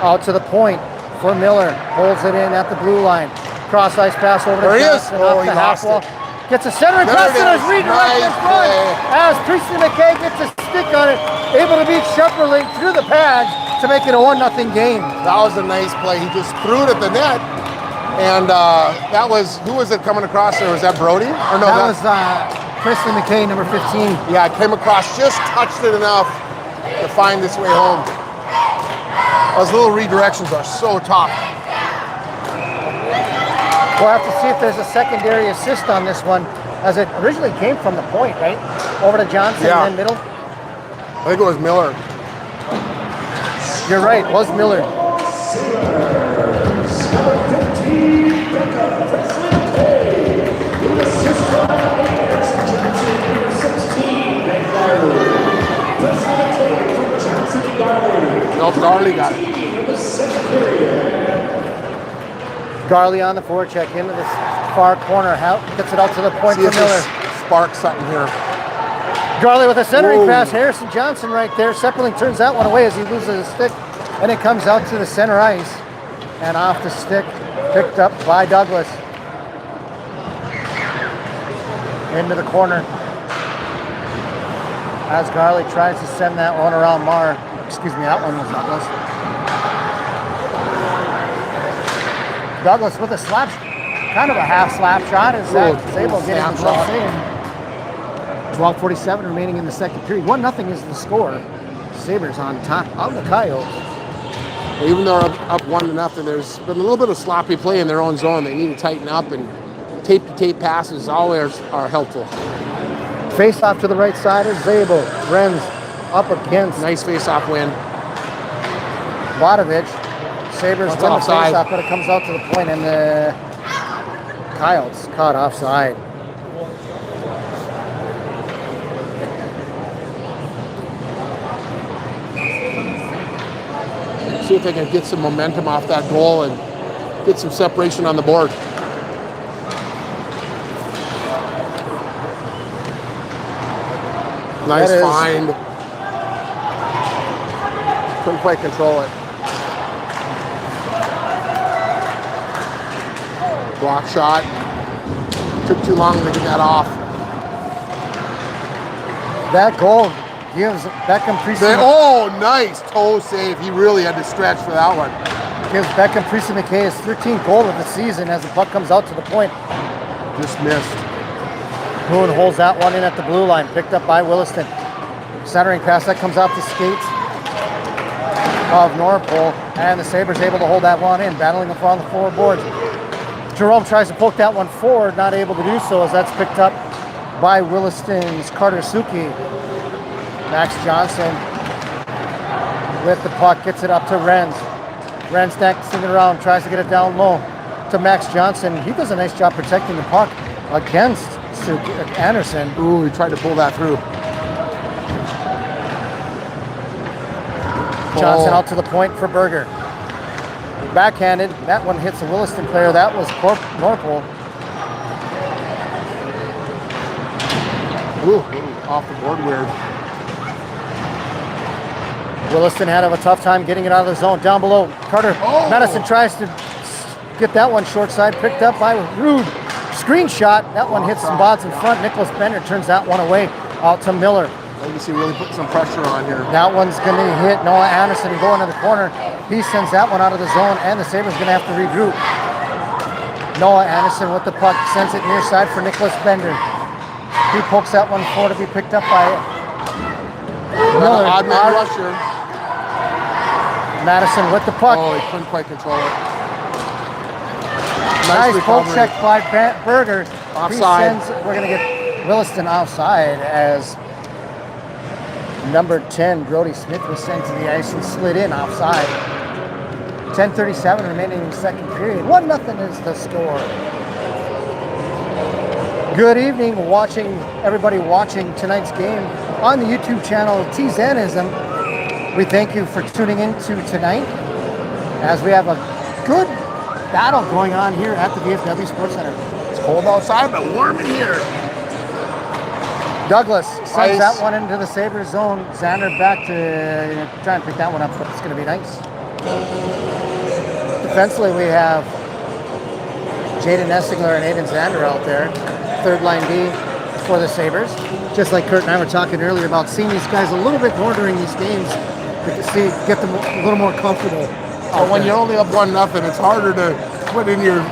Out to the point for Miller. Holds it in at the blue line. Cross ice pass over to Johnson off the half wall. Gets a center pass and is redirected in front as Priestley McKay gets a stick on it. Able to beat Shepperling through the pads to make it a 1-0 game. That was a nice play. He just threw it at the net. And that was, who was it coming across there? Was that Brody? Or no, that was Priestley McKay, number 15. Yeah, it came across, just touched it enough to find its way home. Those little redirections are so tough. We'll have to see if there's a secondary assist on this one, as it originally came from the point, right? Over to Johnson and then middle. I think it was Miller. You're right, it was Miller. Nope, Garley got it. Garley on the forecheck into the far corner. Gets it out to the point See for if Miller. this sparks something here. Garley with a centering Whoa. pass. Harrison Johnson right there. Sepperling turns that one away as he loses his stick. And it comes out to the center ice. And off the stick. Picked up by Douglas. Into the corner. As Garley tries to send that one around Marr. Excuse me, that one was Douglas. Douglas with a slap, kind of a half slap shot as Zach Zabel getting the glove in. 12:47 remaining in the second period. 1-0 is the score. Sabres on top of the Coyotes. Even though they're up 1-0, there's been a little bit of sloppy play in their own zone. They need to tighten up, and tape-to-tape passes always are helpful. Face off to the right side is Zabel. Renz up against Nice face-off win. Vodovich. Sabres That's win the offside. face-off, but it comes out to the point, and the Coyotes caught offside. See if they can get some momentum off that goal and get some separation on the board. Nice find. Couldn't quite control it. Block shot. Took too long to get that off. That goal gives Beckham Priestley. Oh, nice toe save. He really had to stretch for that one. Gives Beckham Priestley McKay his 13th goal of the season as the puck comes out to the point. Just missed. Boone holds that one in at the blue line, picked up by Williston. Centering pass that comes off the skates of Norpole, and the Sabres able to hold that one in, battling on the floorboards. Jerome tries to poke that one forward, not able to do so as that's picked up by Williston's Carter Suki. Max Johnson with the puck, gets it up to Renz. Renz dancing it around, tries to get it down low to Max Johnson. He does a nice job protecting the puck against Anderson. Ooh, he tried to pull that through. Johnson out to the point for Berger. Backhanded. That one hits a Williston player. That was Norpole. Ooh, off the board weird. Williston had a tough time getting it out of the zone. Down below, Carter Madison tries to get that one short side. Picked up by Rude. Screen shot. That one hits some bods in front. Nicholas Bender turns that one away out to Miller. Legacy really put some pressure on here. That one's going to hit Noah Anderson and go into the corner. He sends that one out of the zone, and the Sabres going to have to regroup. Noah Anderson with the puck, sends it near side for Nicholas Bender. He pokes that one forward to be picked up by Miller. Odd man rusher. Madison with the puck. Oh, he couldn't quite control it. Nice poke recovery. check by Berger. Offside. We're going to get Williston offside as number 10, Brody Smith, was sent to the ice and slid in offside. 10:37 remaining in the second period. 1-0 is the score. Good evening, everybody watching tonight's game on the YouTube channel T-Zanism. We thank you for tuning in to tonight as we have a good battle going on here at the VFW Sports Center. It's cold outside, but warm in here. Douglas sends that one into the Sabres zone. Xander back to try and pick that one up, but it's going to be nice. Defensively, we have Jaden Essingler and Aiden Xander out there. Third line D for the Sabres. Just like Kurt and I were talking earlier about seeing these guys a little bit more during these games to get them a little more comfortable. So when you're only up 1-0, it's harder to put in your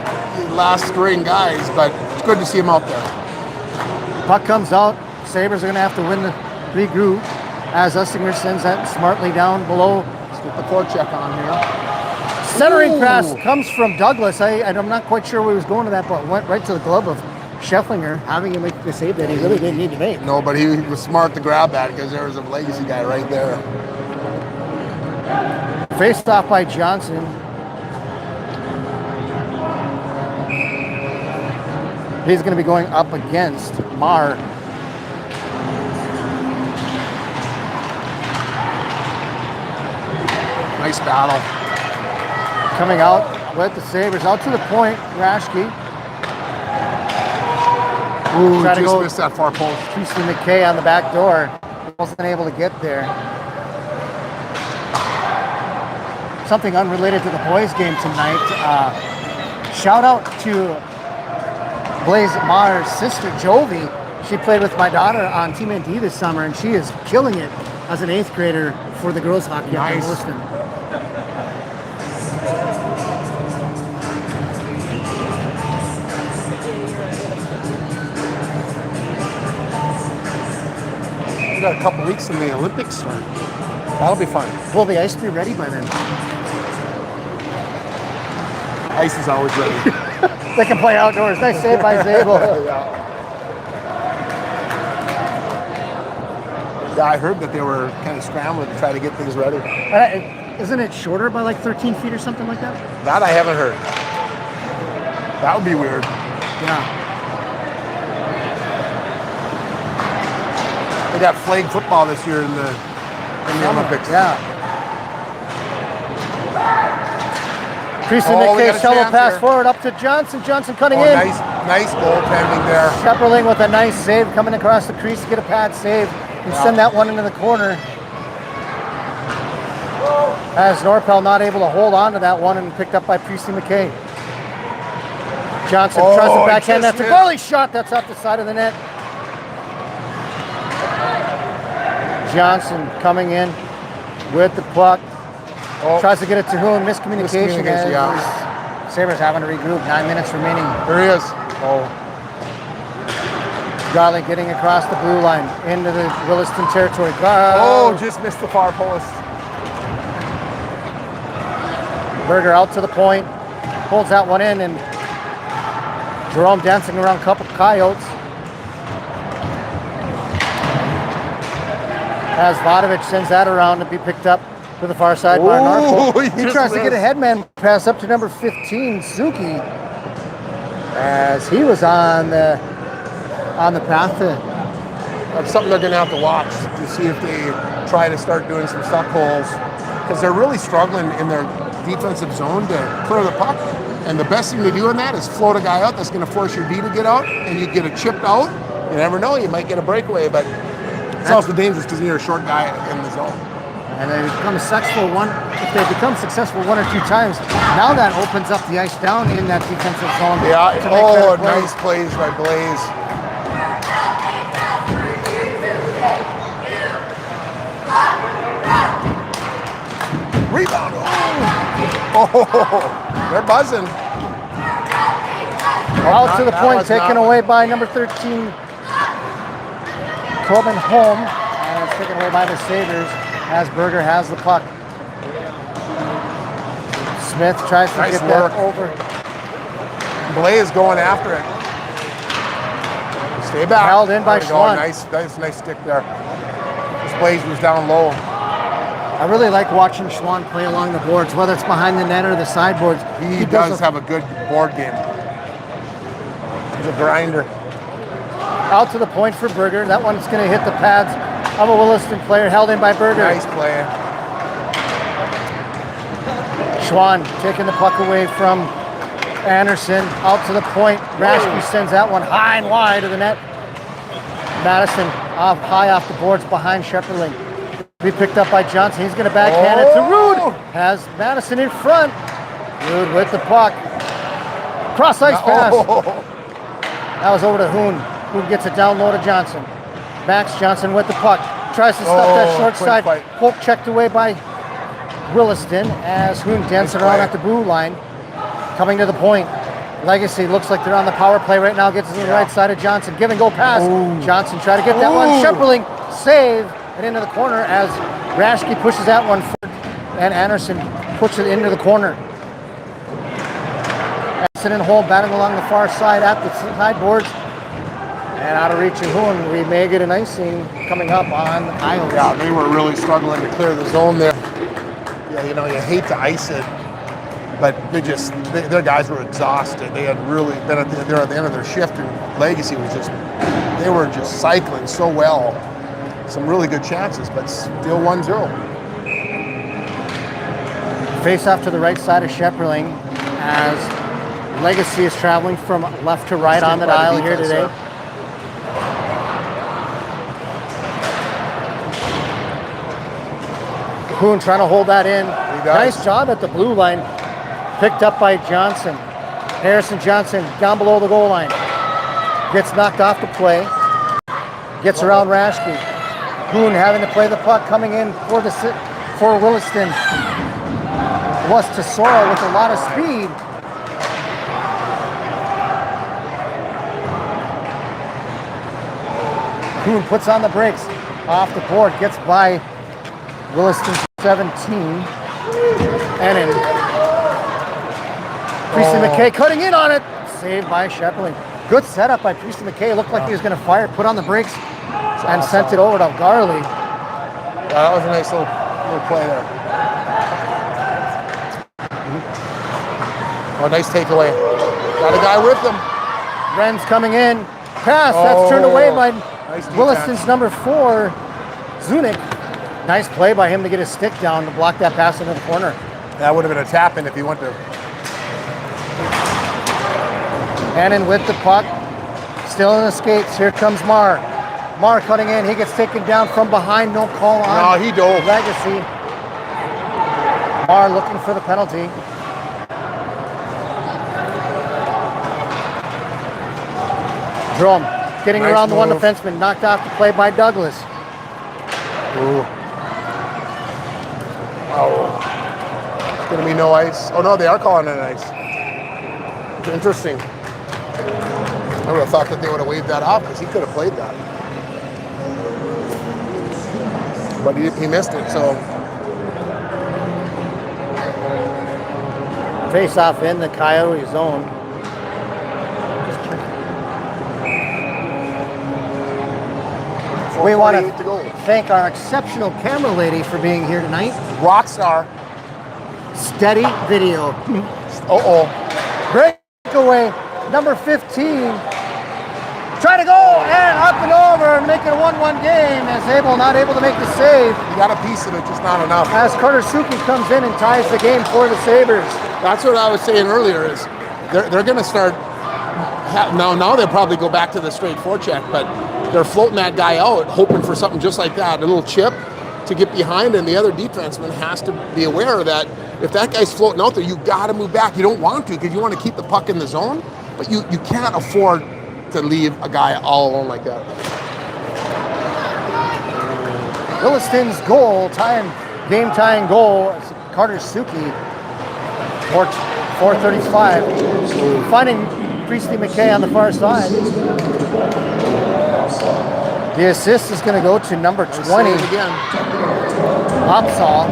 last string guys, but it's good to see them out there. Puck comes out. Sabres are going to have to win the regroup as Ustinger sends that smartly down below. Let's get the forecheck on here. Centering pass comes from Douglas. I'm not quite sure where he was going to that, but went right to the glove of Schefflinger, having him make the save that he really didn't need to make. No, but he was smart to grab that because there was a legacy guy right there. Faced off by Johnson. He's going to be going up against Marr. Nice battle. Coming out with the Sabres, out to the point, Rashke. Ooh, Trying to just go- missed that far post. Christy McKay on the back door. Wasn't able to get there. Something unrelated to the boys' game tonight. Shout out to Blaze Maher's sister, Jovi. She played with my daughter on Team ND this summer, and she is killing it as an 8th grader for the girls' hockey up in Nice. Williston. We got a couple weeks in the Olympics start. That'll be fun. Will the ice be ready by then? Ice is always ready. They can play outdoors. Nice save by Zabel. Yeah, I heard that they were kind of scrambling to try to get things ready. Isn't it shorter by like 13 feet or something like that? That I haven't heard. That would be weird. Yeah. They got flag football this year in the Olympics. Yeah. Creasy Oh, we McKay got a shovel chance pass here. forward up to Johnson. Johnson cutting Oh, in. nice goaltending there. Shepperling with a nice save coming across the crease to get a pad save and send that one into the corner. As Norpel not able to hold on to that one and picked up by Creasy McKay. Johnson tries to backhand. just That's a missed. goalie shot. That's off the side of the net. Johnson coming in with the puck. Oh, Tries to get it to Hoon. Miscommunication. Miscommunication, yeah. As Sabres having to regroup. 9 minutes remaining. there he is. Oh, Garley getting across the blue line into the Williston territory. just missed the far post. Berger out to the point. Pulls that one in, and Jerome dancing around a couple Coyotes. As Vodovich sends that around to be picked up to the far side by Narco. he He just tries to get a missed. headman pass up to number 15, Suki, as he was on the path to. That's something they're going to have to watch to see if they try to start doing some suck holes, because they're really struggling in their defensive zone to clear the puck. And the best thing to do in that is float a guy out that's going to force your D to get out, and you get a chipped out. You never know, you might get a breakaway, but it's also dangerous because you're a short guy in the zone. And they become successful if they become successful 1 or 2 times, now that opens up the ice down in that defensive zone. Yeah. to make better plays. Nice plays by Blaze. Rebound. Oh, they're buzzing. Out to the That point, was taken not- away by number 13, Corbin Holm, and it's taken away by the Sabres as Berger has the puck. Smith tries to Nice get work. that over. Blaze going after it. Stay back. Held in by There we go. Schwann. Nice stick there. This Blaze was down low. I really like watching Schwann play along the boards, whether it's behind the net or the sideboards. He does have a good board game. He's a grinder. Out to the point for Berger. That one's going to hit the pads of a Williston player, held in by Berger. Nice play. Schwann taking the puck away from Anderson. Out to the point. Rashke sends that one high and wide to the net. Madison high off the boards behind Shepperling. Be picked up by Johnson. He's going to backhand it to Rude. Has Madison in front. Rude with the puck. Cross ice pass. That was over to Hoon. Hoon gets it down low to Johnson. Max Johnson with the puck. Tries to stop that short quick side. fight. Poke checked away by Williston as Hoon dances around at the blue line. Coming to the point. Legacy looks like they're on the power play right now. Gets to the right side of Johnson. Give and go pass. Johnson try to get that one. Shepperling save and into the corner as Rashke pushes that one forward and Anderson puts it into the corner. Anderson and Holm batting along the far side at the sideboards. And out of reach of Hoon, we may get an icing coming up on the Coyotes. Yeah, they were really struggling to clear the zone there. Yeah, you know, you hate to ice it, but their guys were exhausted. They had really been at the end of their shift, and Legacy was they were just cycling so well. Some really good chances, but still 1-0. Face off to the right side of Shepperling as Legacy is traveling from left to right on the dial here today. Kuhn trying to hold that in. Nice job at the blue line. Picked up by Johnson. Harrison Johnson down below the goal line. Gets knocked off the play. Gets around Rashke. Kuhn having to play the puck coming in for Williston. Was Tesoro with a lot of speed. Kuhn puts on the brakes. Off the board. Gets by Williston 17. And in Priestley McKay cutting in on it. Saved by Shepperling. Good setup by Priestley McKay. Looked like he was going to fire, put on the brakes, and sent it over to Garley. Yeah, that was a nice little play there. Oh, nice takeaway. Got a guy with him. Ren's coming in. Pass. That's turned away by nice Williston's number 4, Zunic. Nice play by him to get his stick down to block that pass into the corner. That would have been a tap in if he went to. Hannon with the puck. Still in the skates. Here comes Marr. Marr cutting in. He gets taken down from behind. No call on. No, he dove. Legacy. Marr looking for the penalty. Drum getting Nice around the one move. defenseman. Knocked off the play by Douglas. Ooh. Oh. It's going to be no ice. Oh, no, they are calling it ice. Interesting. I would have thought that they would have waved that off because he could have played that. But he missed it, so. Face off in the Coyote zone. We want to thank our exceptional camera lady for being here tonight. Rock star. Steady video. Uh-oh. Breakaway, number 15. Try to go and up and over and make it a 1-1 game as Abel not able to make the save. He got a piece of it, just not enough. As Carter Suki comes in and ties the game for the Sabres. That's what I was saying earlier is they're going to start. Now they'll probably go back to the straight forecheck, but they're floating that guy out, hoping for something just like that, a little chip to get behind, and the other defenseman has to be aware that if that guy's floating out there, you got to move back. You don't want to because you want to keep the puck in the zone, but you can't afford to leave a guy all alone like that. Williston's goal, game-tying goal, Carter Suki, 4:35, finding Priestley McKay on the far side. The assist is going to go to number 20, Opsahl.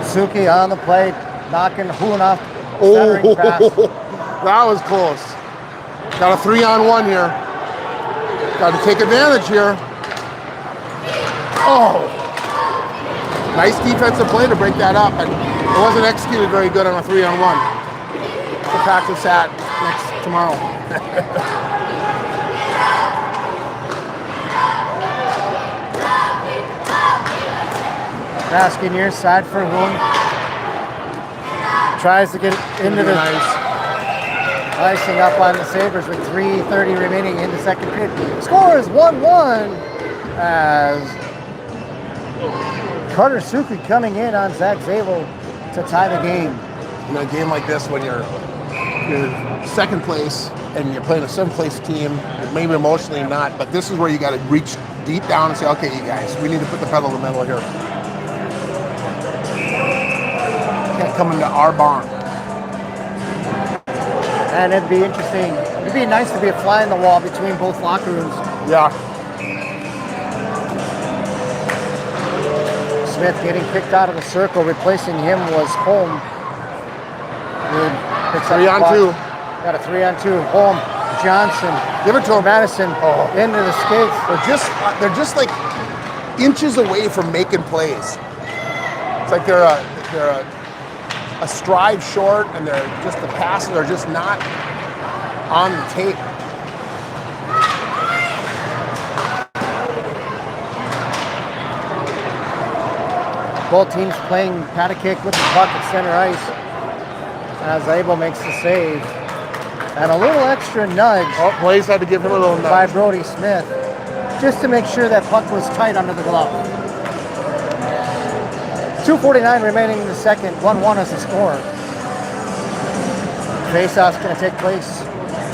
Suki on the play, knocking Hoon off. Centering pass. That was close. Got a 3-on-1 here. Got to take advantage here. Oh! Nice defensive play to break that up, and it wasn't executed very good on a 3-on-1. To practice that tomorrow. Basket near side for Hoon. Tries to get into the icing up on the Sabres with 3:30 remaining in the second period. Score is 1-1 as Carter Suki coming in on Zach Zabel to tie the game. In a game like this, when you're second place and you're playing a seventh place team, maybe emotionally not, but this is where you got to reach deep down and say, okay, you guys, we need to put the pedal to the metal here. Can't come into our barn. And it'd be interesting. It'd be nice to be a fly in the wall between both locker rooms. Yeah. Smith getting kicked out of the circle. Replacing him was Holm. 3-on-2. Got a 3-on-2. Holm, Johnson. Give it to him. Madison into the skates. They're just like inches away from making plays. It's like they're a stride short, and they're just the passes are just not on the tape. Both teams playing patty cake with the puck at center ice as Abel makes the save. And a little extra nudge. Oh, Blaze had to give him a little nudge. By Brody Smith, just to make sure that puck was tight under the glove. 2:49 remaining in the second, 1-1 as the score. Faceoff's going to take place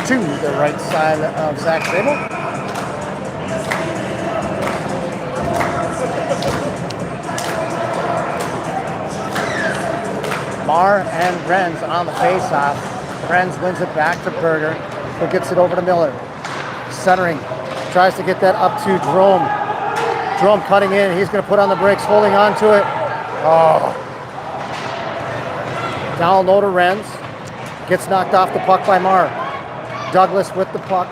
to the right side of Zach Zabel. Marr and Brenz on the faceoff. Brenz wins it back to Berger, who gets it over to Miller. Centering, tries to get that up to Drome. Drome cutting in, he's going to put on the brakes, holding on to it. Oh. Down low to Renz. Gets knocked off the puck by Marr. Douglas with the puck.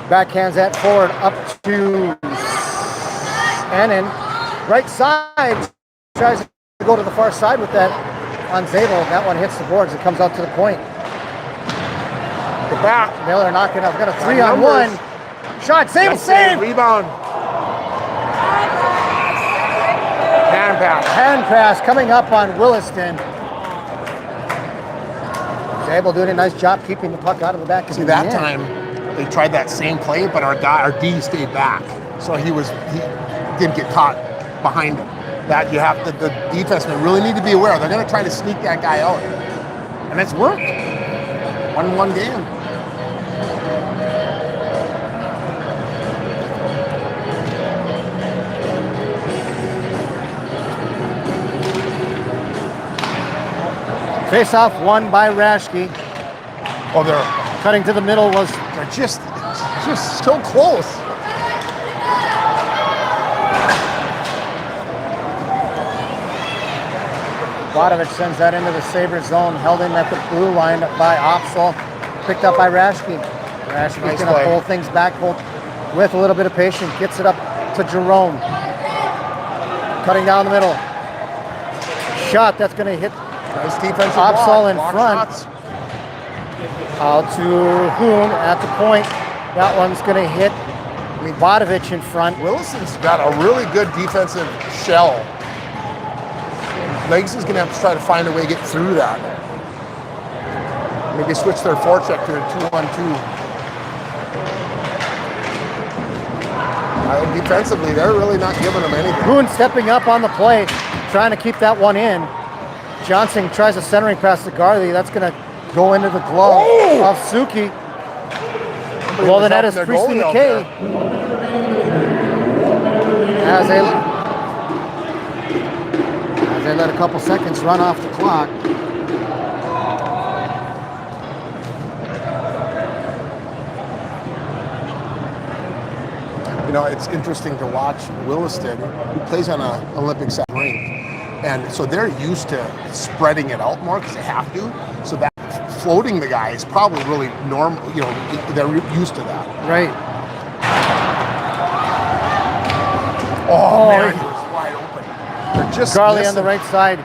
Backhands that forward up to Annan. Right side. Tries to go to the far side with that on Zabel. That one hits the boards. It comes out to the point. The back. Miller knocking up. Got a 3-on-1. Shot. Zabel save. Rebound. Hand pass. Hand pass coming up on Williston. Zabel doing a nice job keeping the puck out of the back. See, that time they tried that same play, but our D stayed back, so he didn't get caught behind him. That you have to, the defensemen really need to be aware. They're going to try to sneak that guy out, and it's worked. 1-1 game. Face-off won by Raschke. Oh, they're Cutting to the middle was just so close. Vodovich sends that into the Sabres zone, held in at the blue line by Opsal, picked up by Raschke. Raschke's Nice going to play. pull things back with a little bit of patience, gets it up to Jerome. Cutting down the middle. Shot that's going to hit Nice defensive Opsal in block front. shots. Out to Hoon at the point. That one's going to hit Vodovich in front. Williston's got a really good defensive shell. Legs is going to have to try to find a way to get through that. Maybe switch their forecheck to a 2-on-2. Defensively, they're really not giving them anything. Hoon stepping up on the play, trying to keep that one in. Johnson tries a centering pass to Garley. That's going to go into the glove of Suki. Well, the net is Priestley McKay. As they let a couple seconds run off the clock. You know, it's interesting to watch Williston, who plays on an Olympic set rink. And so they're used to spreading it out more because they have to. So that floating the guy is probably really normal. You know, they're used to that. Right. Oh man, he was wide open. They're just Garley missing. on the right side.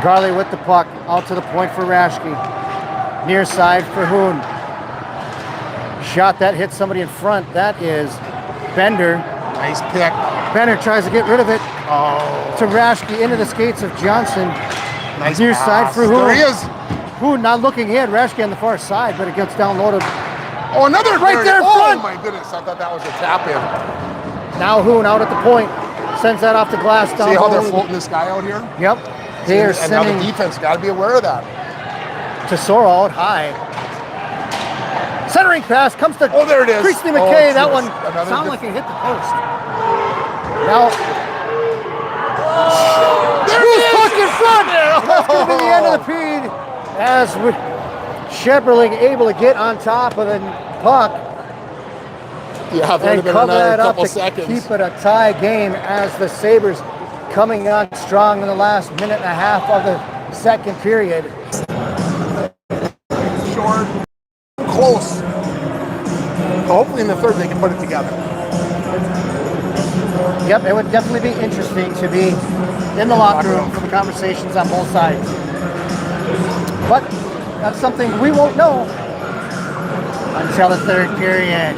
Garley with the puck, out to the point for Raschke. Near side for Hoon. Shot that hits somebody in front. That is Bender. Nice pick. Bender tries to get rid of it Oh, to Raschke into the skates of Johnson. nice Near pass. side for Hoon. There he is. Hoon not looking in. Raschke on the far side, but it gets downloaded. Oh, another Right there in Oh front. my goodness, I thought that was a tap in. Now Hoon out at the point. Sends that off the glass down. See how they're below. floating this guy out here? Yep. They are And now the sending defense got to be aware of that. Tesoro out high. Centering pass comes to Oh, there it is. Priestley Oh, McKay. That geez. one Another sounded good- like it hit the post. Now, There who's it is. puck in front? That's going to be the end of the period as Shepperling able to get on top of the puck Yeah, there would and have been cover another that up couple to seconds. keep it a tie game as the Sabres coming on strong in the last minute and a half of the second period. Short, close. Hopefully in the third they can put it together. Yep, it would definitely be interesting to be in the locker room for the conversations on both sides. But that's something we won't know until the third period.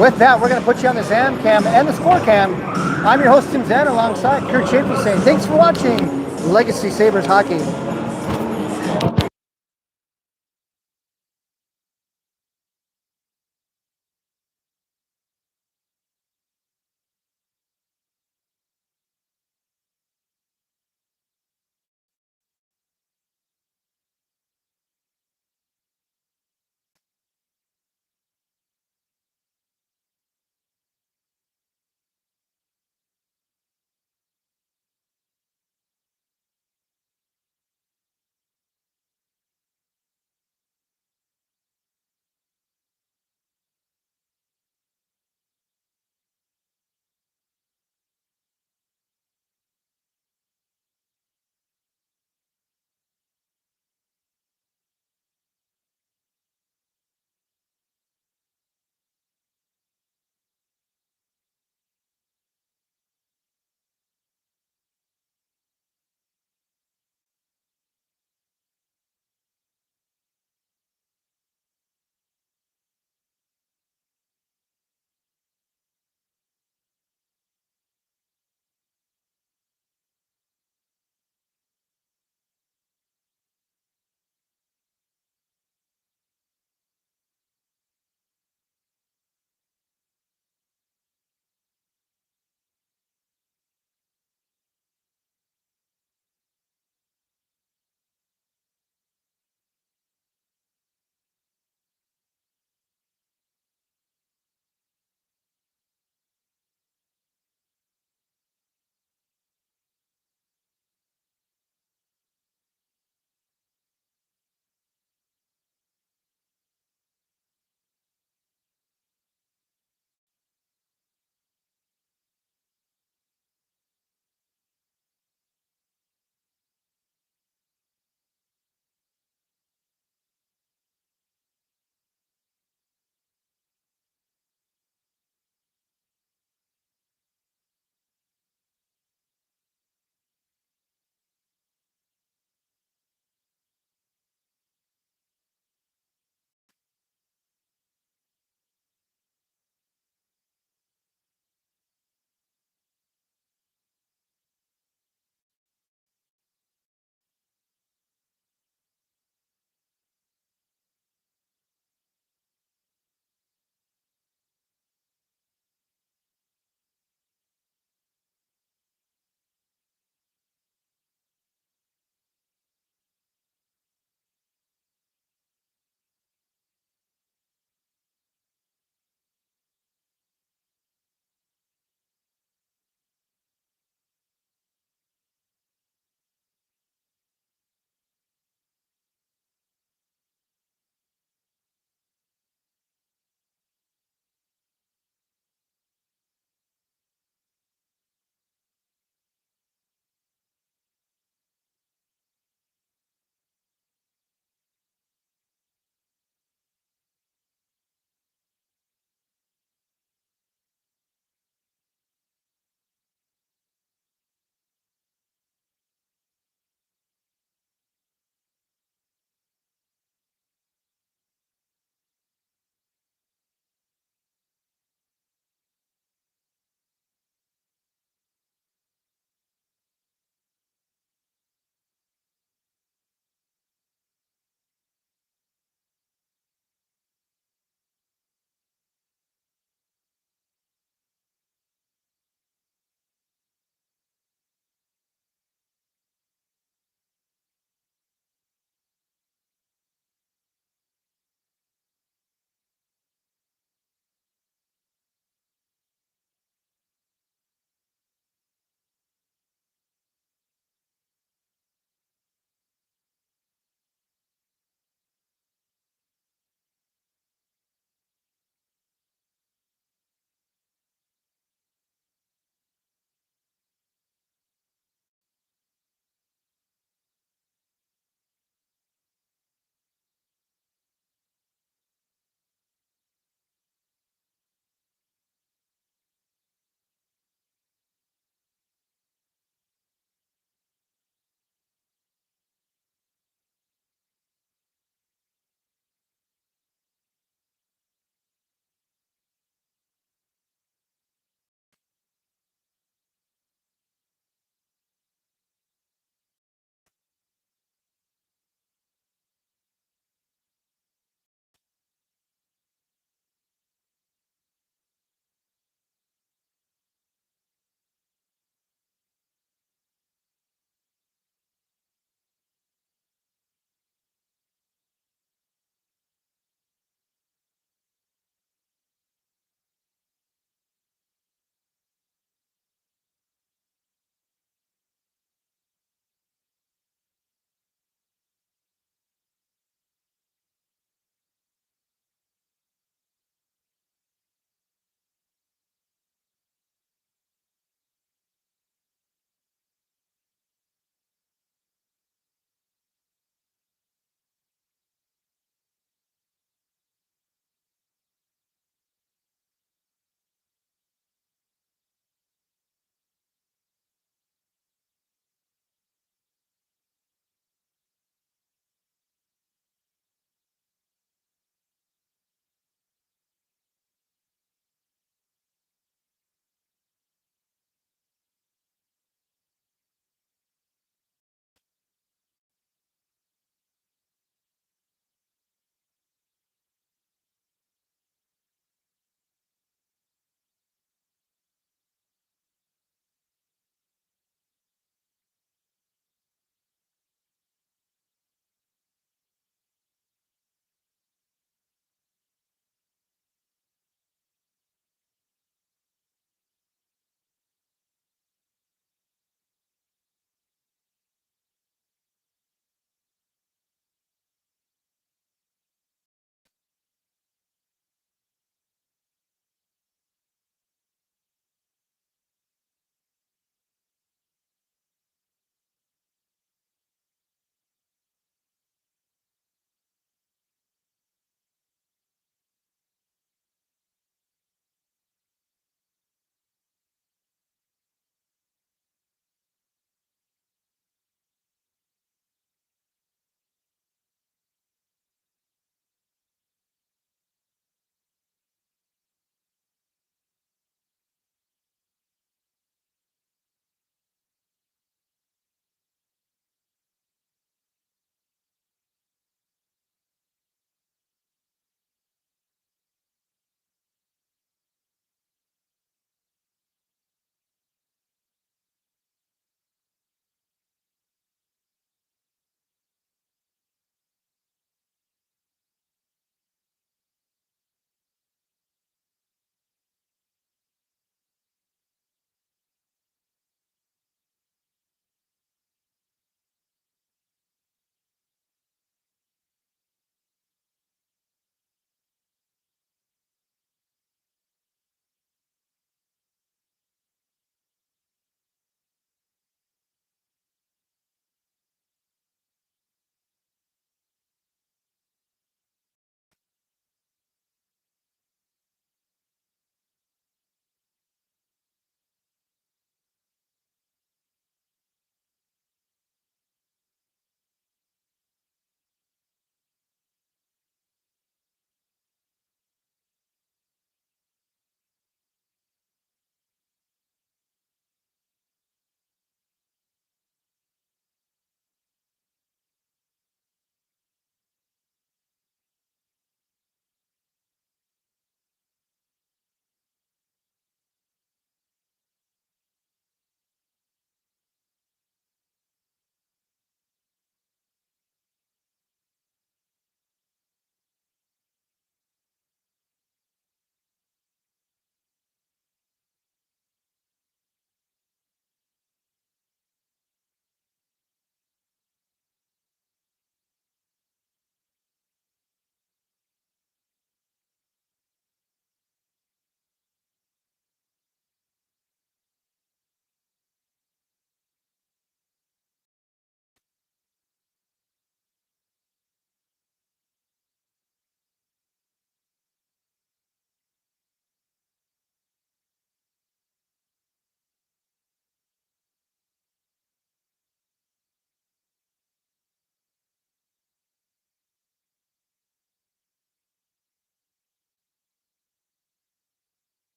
With that, we're going to put you on the Zam Cam and the Score Cam. I'm your host, Tim Zan, alongside Kurt Chaffee saying thanks for watching Legacy Sabres Hockey.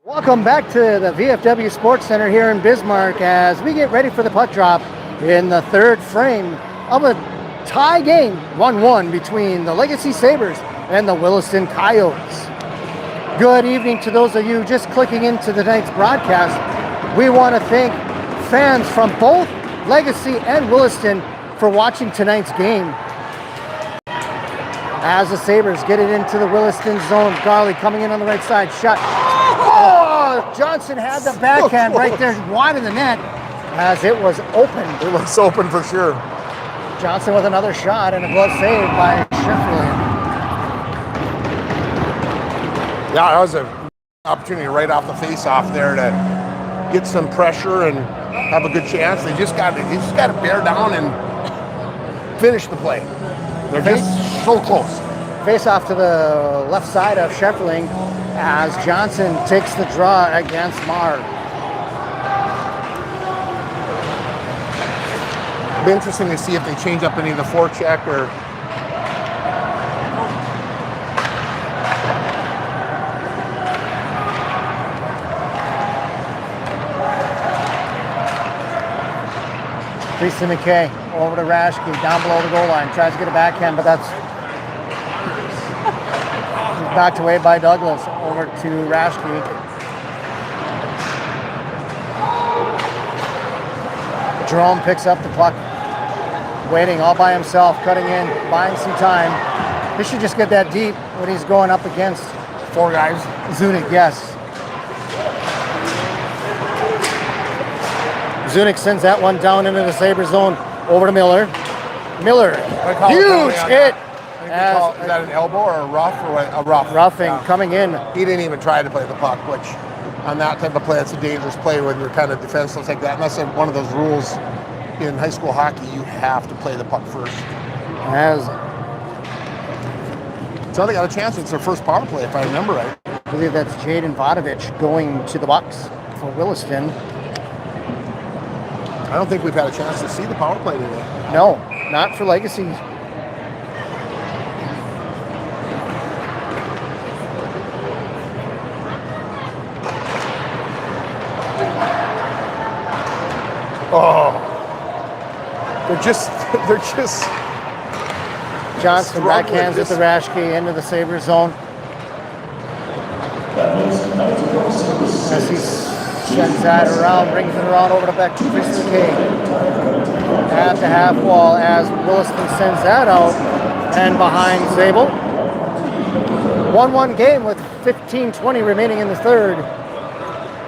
Welcome back to the VFW Sports Center here in Bismarck as we get ready for the puck drop in the third frame of a tie game, 1-1 between the Legacy Sabres and the Williston Coyotes. Good evening to those of you just clicking into tonight's broadcast. We want to thank fans from both Legacy and Williston for watching tonight's game. As the Sabres get it into the Williston zone, Garley coming in on the right side, shot. Oh, Johnson had the backhand right there wide of the net as it was open. It was open for sure. Johnson with another shot and a glove save by Sheffield. Yeah, that was an opportunity right off the face-off there to get some pressure and have a good chance. They just got to bear down and finish the play. They're just so close. Face off to the left side of Sheffield as Johnson takes the draw against Marr. It'll be interesting to see if they change up any of the forecheck or. Priestley McKay over to Rashke, down below the goal line, tries to get a backhand, but that's knocked away by Douglas. Over to Rashke. Jerome picks up the puck, waiting all by himself, cutting in, buying some time. He should just get that deep when he's going up against Four guys. Zunic, yes. Zunic sends that one down into the Sabre zone, over to Miller. Miller, huge hit. Is that an elbow or a rough or what? A rough? Roughing coming in. He didn't even try to play the puck, which on that type of play, it's a dangerous play when you're kind of defenseless like that. And that's one of those rules in high school hockey. You have to play the puck first. So they got a chance. It's their first power play, if I remember right. I believe that's Jaden Vodovich going to the Bucks for Williston. I don't think we've had a chance to see the power play today. No, not for Legacy. Oh, they're just Johnson backhands with the Rashke into the Sabre zone. As he sends that around, brings it around over to back to Priestley McKay. At the half wall as Williston sends that out and behind Zabel. 1-1 game with 15:20 remaining in the third.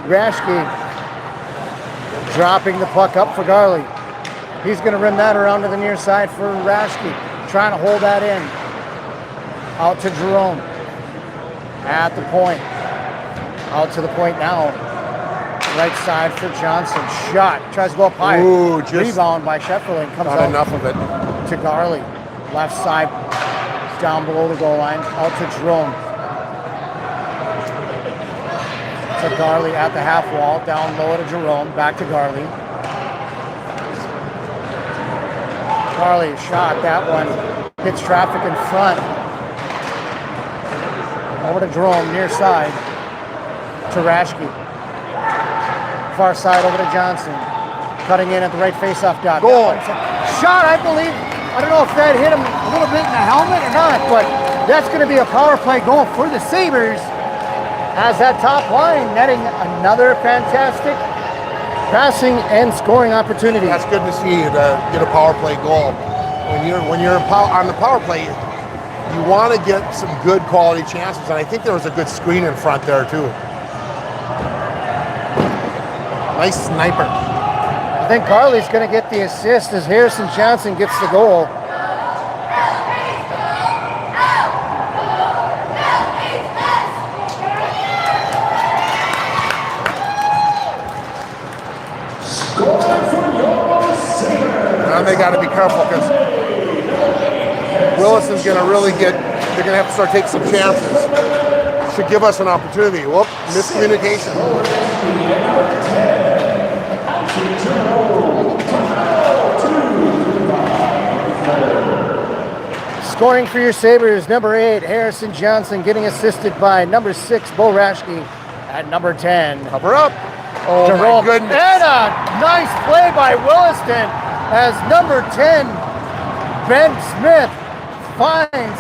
Rashke dropping the puck up for Garley. He's going to rim that around to the near side for Rashke, trying to hold that in. Out to Jerome. At the point. Out to the point now. Right side for Johnson. Shot. Tries to go up high. Ooh, rebound by Sheffield and comes not out enough of it. to Garley. Left side. Down below the goal line. Out to Jerome. To Garley at the half wall. Down low to Jerome. Back to Garley. Garley shot. That one hits traffic in front. Over to Jerome. Near side. To Rashke. Far side over to Johnson. Cutting in at the right face-off dot. Goal. Shot, I believe. I don't know if that hit him a little bit in the helmet or not, but that's going to be a power play goal for the Sabres. As that top line netting another fantastic passing and scoring opportunity. That's good to see to get a power play goal. When you're on the power play, you want to get some good quality chances, and I think there was a good screen in front there too. Nice sniper. I think Garley's going to get the assist as Harrison Johnson gets the goal. Now they got to be careful because Williston's going to really they're going to have to start taking some chances. Should give us an opportunity. Whoop, miscommunication. Scoring for your Sabres, number 8, Harrison Johnson, getting assisted by number 6, Bo Rashke. at number 10. Cover up. Oh Jerome. my goodness. And a nice play by Williston as number 10, Ben Smith, finds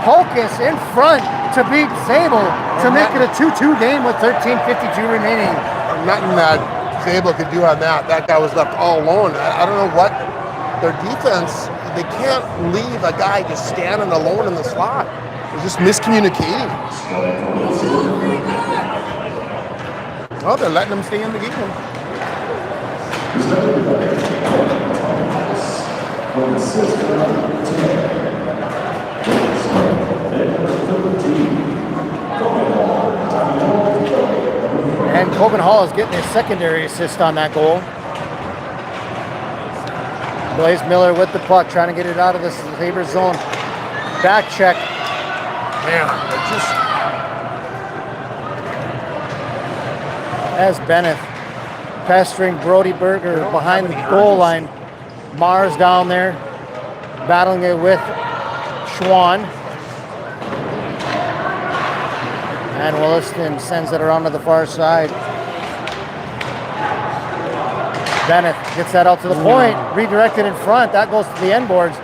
Hocus in front to beat Sable to make it a 2-2 game with 13:52 remaining. Nothing that Sable could do on that. That guy was left all alone. I don't know what their defense, they can't leave a guy just standing alone in the slot. They're just miscommunicating. Oh, they're letting him stay in the game. And Coben Hall is getting his secondary assist on that goal. Blaze Miller with the puck, trying to get it out of the Sabres zone. Back check. Man, they're just... As Bennett pestering Brody Berger behind the goal line. Mars down there, battling it with Schwann. And Williston sends it around to the far side. Bennett gets that out to the point, redirected in front. That goes to the end boards.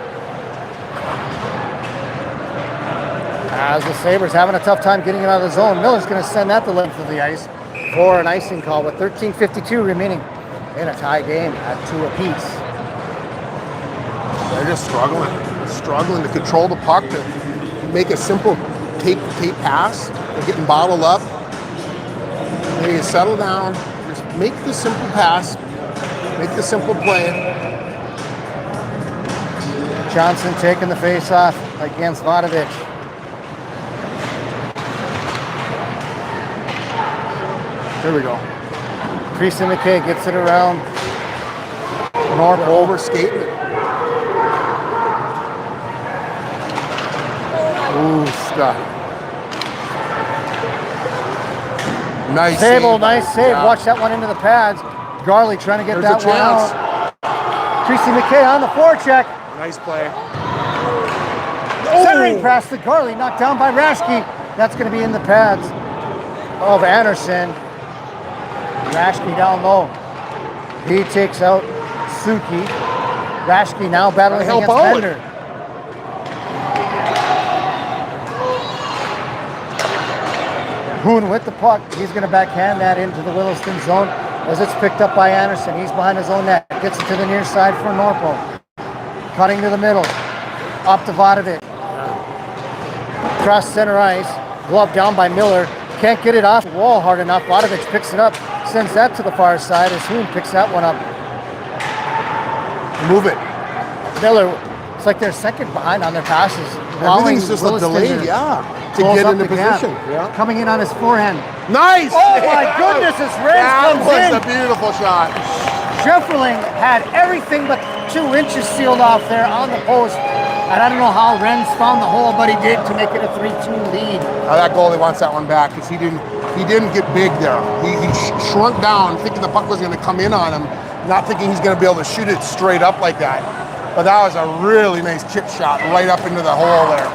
As the Sabres having a tough time getting it out of the zone. Miller's going to send that the length of the ice for an icing call with 13:52 remaining in a tie game at 2 apiece. They're just struggling to control the puck, to make a simple tape pass. They're getting bottled up. They need to settle down, just make the simple pass, make the simple play. Johnson taking the face off against Vodovic. Here we go. Creasy McKay gets it around. North Over skating. Ooh, stuff. Nice Sable, save. nice save. Yeah. Watch that one into the pads. Garley trying to get There's that a one chance. out. Creasy McKay on the forecheck. Nice play. Centering pass to Garley, knocked down by Rashke. That's going to be in the pads of Anderson. Rashke down low. He takes out Suki. Rashke now battling Help against out. Bender. Hoon with the puck. He's going to backhand that into the Williston zone as it's picked up by Anderson. He's behind his own net. Gets it to the near side for Norpo. Cutting to the middle. Up to Vodovic. Cross center ice. Glove down by Miller. Can't get it off the wall hard enough. Vodovic picks it up. Sends that to the far side as Hoon picks that one up. Move it. Miller, it's like they're second behind on their passes. Everything's just a Williston delay, to yeah, to close get up into the gap. position. Yeah. Coming in on his forehand. Nice! Oh my goodness, as Reyes That comes was in. a beautiful shot. Schifferling had everything but 2 inches sealed off there on the post. And I don't know how Renz found the hole, but he did to make it a 3-2 lead. That goalie wants that one back because he didn't get big there. He shrunk down, thinking the puck was going to come in on him, not thinking he's going to be able to shoot it straight up like that. But that was a really nice chip shot right up into the hole there.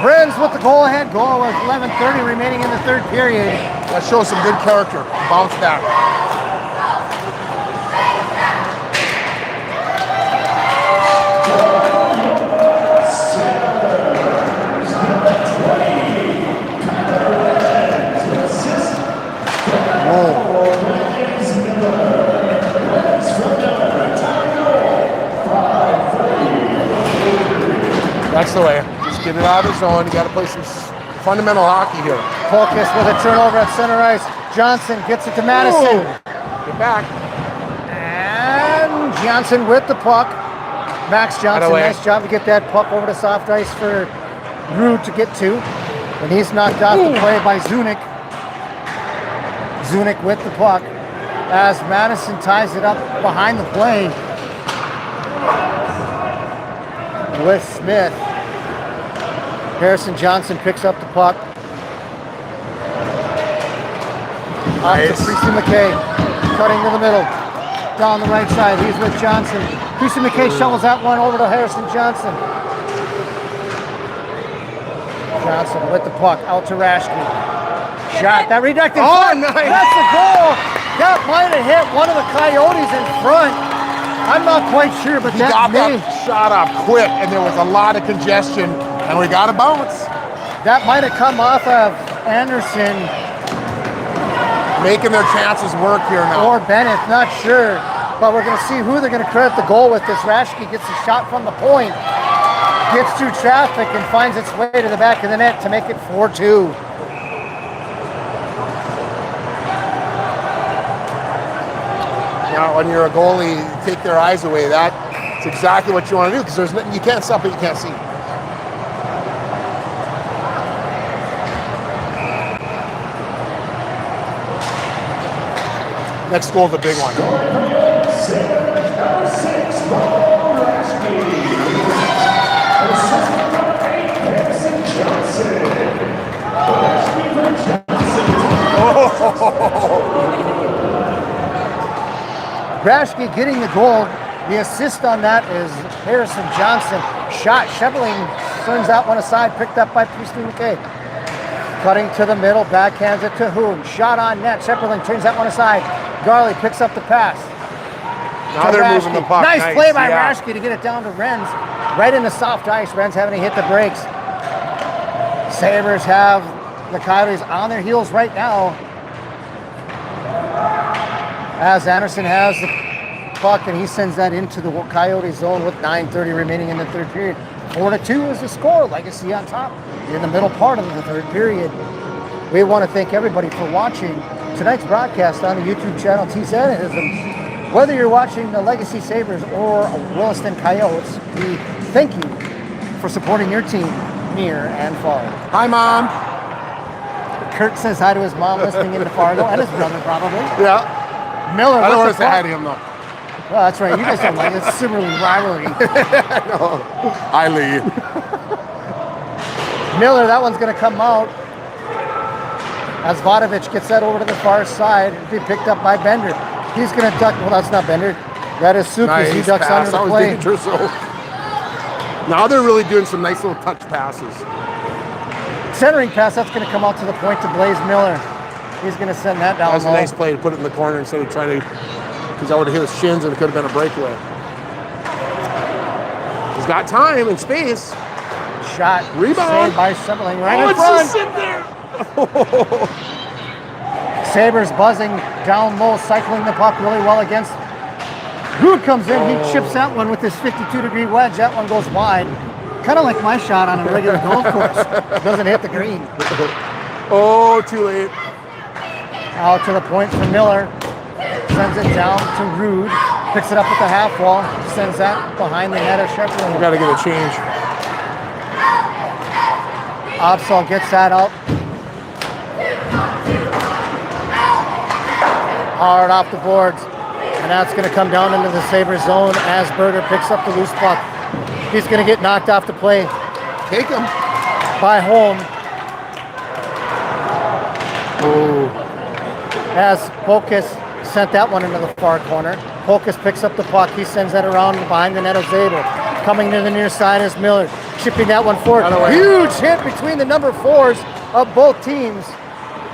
Renz with the goal ahead goal with 11:30 remaining in the third period. That shows some good character. Bounce back. That's the way. Just get it out of the zone. You got to play some fundamental hockey here. Polkus with a turnover at center ice. Johnson gets it to Madison. Get back. And Johnson with the puck. Max Johnson, Away. nice job to get that puck over to soft ice for Rude to get to. And he's knocked off the play by Zunic. Zunic with the puck as Madison ties it up behind the play with Smith. Harrison Johnson picks up the puck. Nice. Off to Creasy McKay, cutting to the middle. Down the right side, he's with Johnson. Creasy McKay shovels that one over to Harrison Johnson. Johnson with the puck, out to Rashke. shot. That redirected Oh, shot. nice. That's the goal. That might have hit one of the Coyotes in front. I'm not quite sure, but He got that that shot off quick, and there was a lot of congestion, and we got a bounce. might have come off of Anderson Making their chances work here now. or Bennett, not sure. But we're going to see who they're going to credit the goal with. This Rashke gets a shot from the point, gets through traffic, and finds its way to the back of the net to make it 4-2. Now, when you're a goalie, you take their eyes away. That's exactly what you want to do, because there's nothing, you can't stop what you can't see. Next goal, the big one. Rashke getting the goal. The assist on that is Harrison Johnson. Shot. Shevling turns that one aside, picked up by Priestley McKay. Cutting to the middle, backhands it to Hoon. Shot on net. Shepperling turns that one aside. Garley picks up the pass. Now they're moving the puck. Nice play by yeah. Rashke to get it down to Renz. Right into soft ice. Renz having to hit the brakes. Sabres have the Coyotes on their heels right now, as Anderson has the puck and he sends that into the Coyote zone with 9:30 remaining in the third period. 4-2 is the score. Legacy on top in the middle part of the third period. We want to thank everybody for watching tonight's broadcast on the YouTube channel TZism. Whether you're watching the Legacy Sabres or Williston Coyotes, we thank you for supporting your team near and far. Hi, Mom. Kurt says hi to his mom listening in Fargo and his brother probably. Yeah. Miller, I don't want what's to the say hi puck? to him, though. Well, that's right. You guys don't like it. It's a similar rivalry. No. Hi, Lee. Miller, that one's going to come out as Vodovich gets that over to the far side. It'll be picked up by Bender. He's going to duck. Well, that's not Bender. That is Sukas. Nice He ducks pass. under That the was play. dangerous, though. Now they're really doing some nice little touch passes. Centering pass, that's going to come out to the point to Blaze Miller. He's going to send that down That was a low. nice play to put it in the corner instead of trying to, because that would have hit his shins and it could have been a breakaway. He's got time and space. Shot. Rebound. Saved by Semmeling right Oh, in it's front. just sit there. Sabres buzzing down low, cycling the puck really well against. Rude comes in, he chips that one with his 52-degree wedge. That one goes wide. Kind of like my shot on a regular golf course. Doesn't hit the green. Oh, too late. Out to the point for Miller. Sends it down to Rude. Picks it up at the half wall. Sends that behind the net of We Sheffield. got to get a change. Opsal gets that out. Hard off the boards. And that's going to come down into the Sabres zone as Berger picks up the loose puck. He's going to get knocked off the play Take him. by Holm. Oh. As Pocus sent that one into the far corner. Pocus picks up the puck. He sends that around behind the net of Zabel. Coming to the near side is Miller. Chipping that one forward. Huge hit between the number 4s of both teams.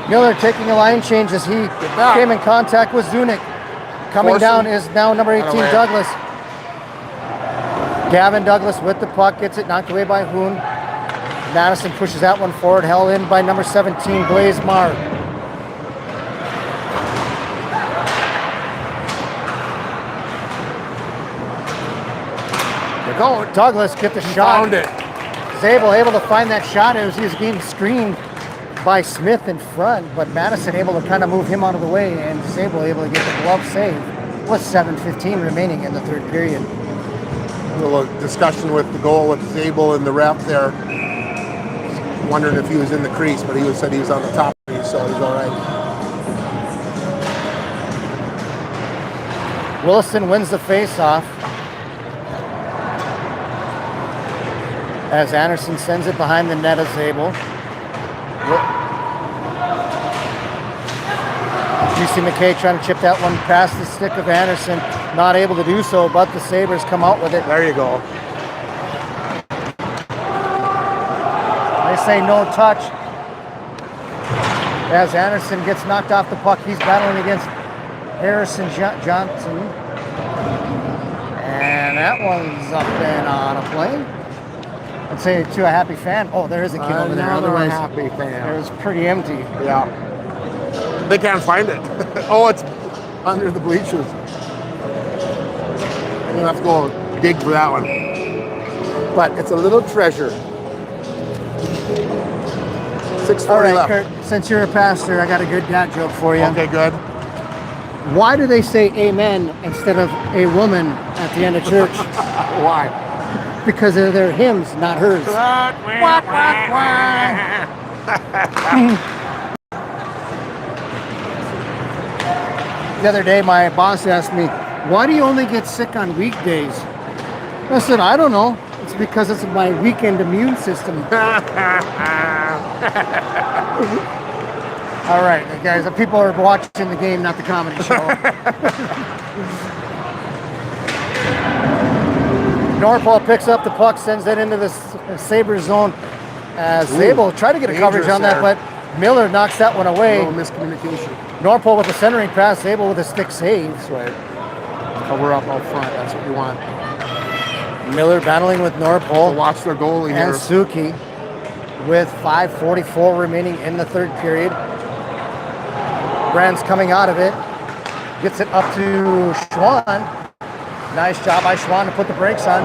Miller taking a line change as he came in contact with Zunic. Coming down is now number 18, Douglas. Gavin Douglas with the puck, gets it knocked away by Hoon. Madison pushes that one forward, held in by number 17, Blaze Marr. They're going. Douglas get the shot. Found it. Zabel able to find that shot as he was getting screened by Smith in front, but Madison able to kind of move him out of the way, and Zabel able to get the glove save with 7:15 remaining in the third period. A little discussion with the goal with Zabel and the ref there. Wondering if he was in the crease, but he said he was on the top of me, so he's all right. Williston wins the face-off as Anderson sends it behind the net of Zabel. UC McKay trying to chip that one past the stick of Anderson. Not able to do so, but the Sabres come out with it. There you go. They say no touch. As Anderson gets knocked off the puck, he's battling against Harrison Johnson. And that one's up and on a plane. I'd say to a happy fan. Oh, there is a kid over there. Another Otherwise, happy fan. it was pretty empty. Yeah. They can't find it. Oh, it's under the bleachers. I'm gonna have to go dig for that one. But it's a little treasure. 6:40 All right, left. Kurt, since you're a pastor, I got a good dad joke for you. Okay, good. Why do they say amen instead of a woman at the end of church? Why? Because of their hymns, not hers. The other day, my boss asked me, why do you only get sick on weekdays? I said, I don't know. It's because it's my weekend immune system. All right, guys, the people are watching the game, not the comedy show. Norpol picks up the puck, sends it into the Sabres zone. Zabel tried to get a coverage on that, but Miller knocks that one away. No miscommunication. Norpol with the centering pass, Zabel with a stick save. That's right. Cover up out front. That's what you want. Miller battling with Norpol. Watch their goalie And here. Suki with 5:44 remaining in the third period. Brand's coming out of it. Gets it up to Schwann. Nice job by Schwann to put the brakes on.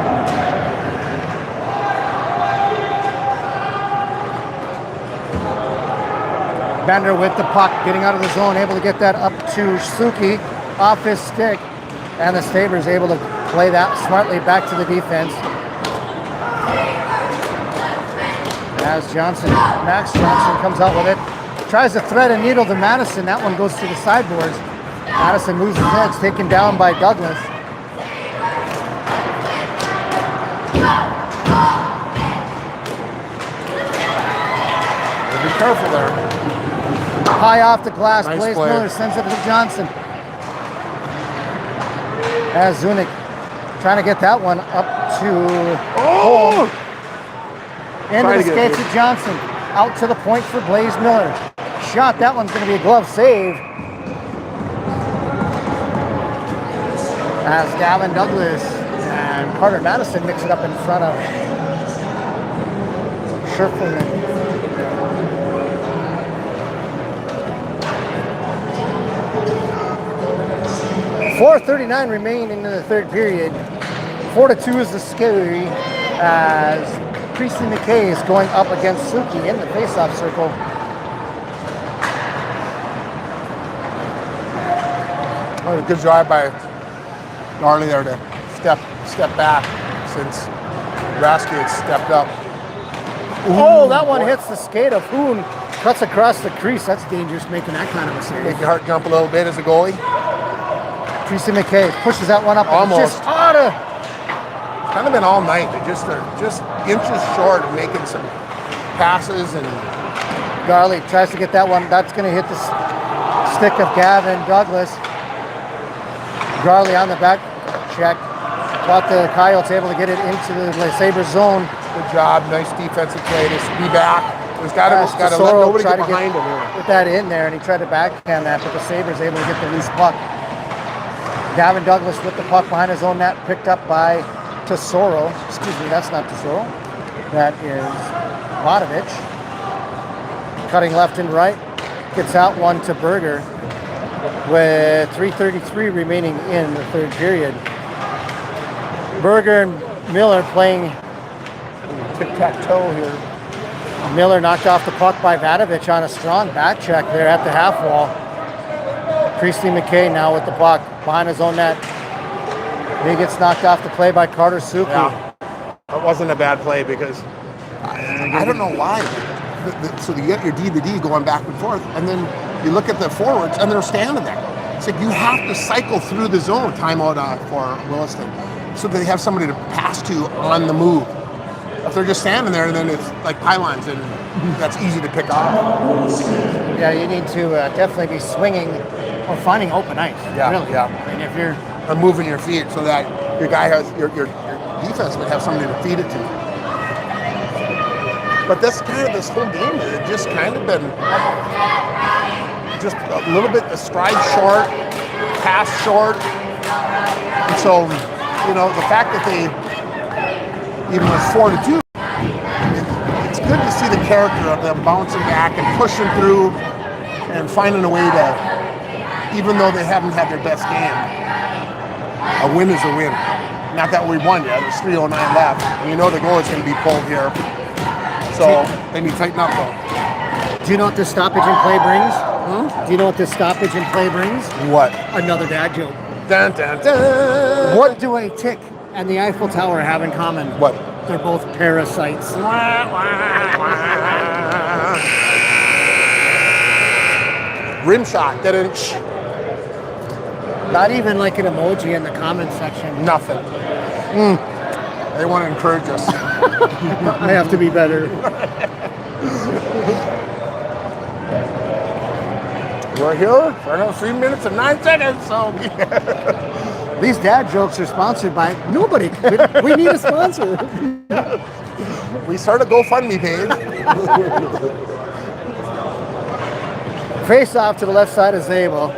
Bender with the puck, getting out of the zone, able to get that up to Suki off his stick. And the Sabres able to play that smartly back to the defense. As Max Johnson comes out with it. Tries to thread a needle to Madison. That one goes to the sideboards. Madison moves his head, taken down by Douglas. Be careful there. High off the glass, Nice Blaze play. Miller sends it to Johnson. As Zunic trying to get that one up to home. Into Try the to get skates it. of Johnson. Out to the point for Blaze Miller. Shot, that one's going to be a glove save. As Gavin Douglas and Carter Madison mix it up in front of Scherflin. 4:39 remaining in the third period. 4-2 is the scary as Priestley McKay is going up against Suki in the faceoff circle. Oh, good job by Gnarly there to step back since Rasky had stepped up. Oh, that one hits the skate of Hoon, cuts across the crease. That's dangerous making that kind of a save. Make your heart jump a little bit as a goalie. Priestley McKay pushes that one up. and Almost. Just oughta. Kind of been all night. They're just inches short of making some passes and Garley tries to get that one. That's going to hit the stick of Gavin Douglas. Garley on the back check. But the Coyotes able to get it into the Sabres zone. good job. Nice defensive play to be back. There's got to let Tesoro nobody tried get to behind him. Put that in there, and he tried to backhand that, but the Sabres able to get the loose puck. Gavin Douglas with the puck behind his own net, picked up by Tesoro. Excuse me, that's not Tesoro. That is Vodovich. Cutting left and right. Gets out one to Berger with 3:33 remaining in the third period. Berger and Miller playing Tic-tac-toe here. Miller knocked off the puck by Vadovich on a strong back check there at the half wall. Priestley McKay now with the puck behind his own net. He gets knocked off the play by Carter Suki. Yeah. That wasn't a bad play because I don't know why. So you get your D to D going back and forth, and then you look at the forwards and they're standing there. It's like you have to cycle through the zone. Timeout for Williston, so they have somebody to pass to on the move. If they're just standing there, then it's like pylons, and that's easy to pick off. Yeah, you need to definitely be swinging or finding open ice. Yeah, really. yeah. I mean, if you're And moving your feet so that your guy has your defense would have somebody to feed it to. But that's kind of this whole game. It's just kind of been just a little bit, a stride short, pass short. And so, you know, the fact that they even was 4-2, it's good to see the character of them bouncing back and pushing through and finding a way to, even though they haven't had their best game, a win is a win. Not that we won yet, there's 3:09 left. And you know the goal is going to be pulled here. So they need to tighten up though. Do you know what this stoppage in play brings? Do you know what this stoppage in play brings? What? Another dad joke. Dun, dun, dun. What do a tick and the Eiffel Tower have in common? What? They're both parasites. Rim shot, didn't. Not even like an emoji in the comment section. Nothing. They want to encourage us. I have to be better. We're here for another 3 minutes and 9 seconds, so These dad jokes are sponsored by nobody. We need a sponsor. we start a GoFundMe page. Face off to the left side of Zabel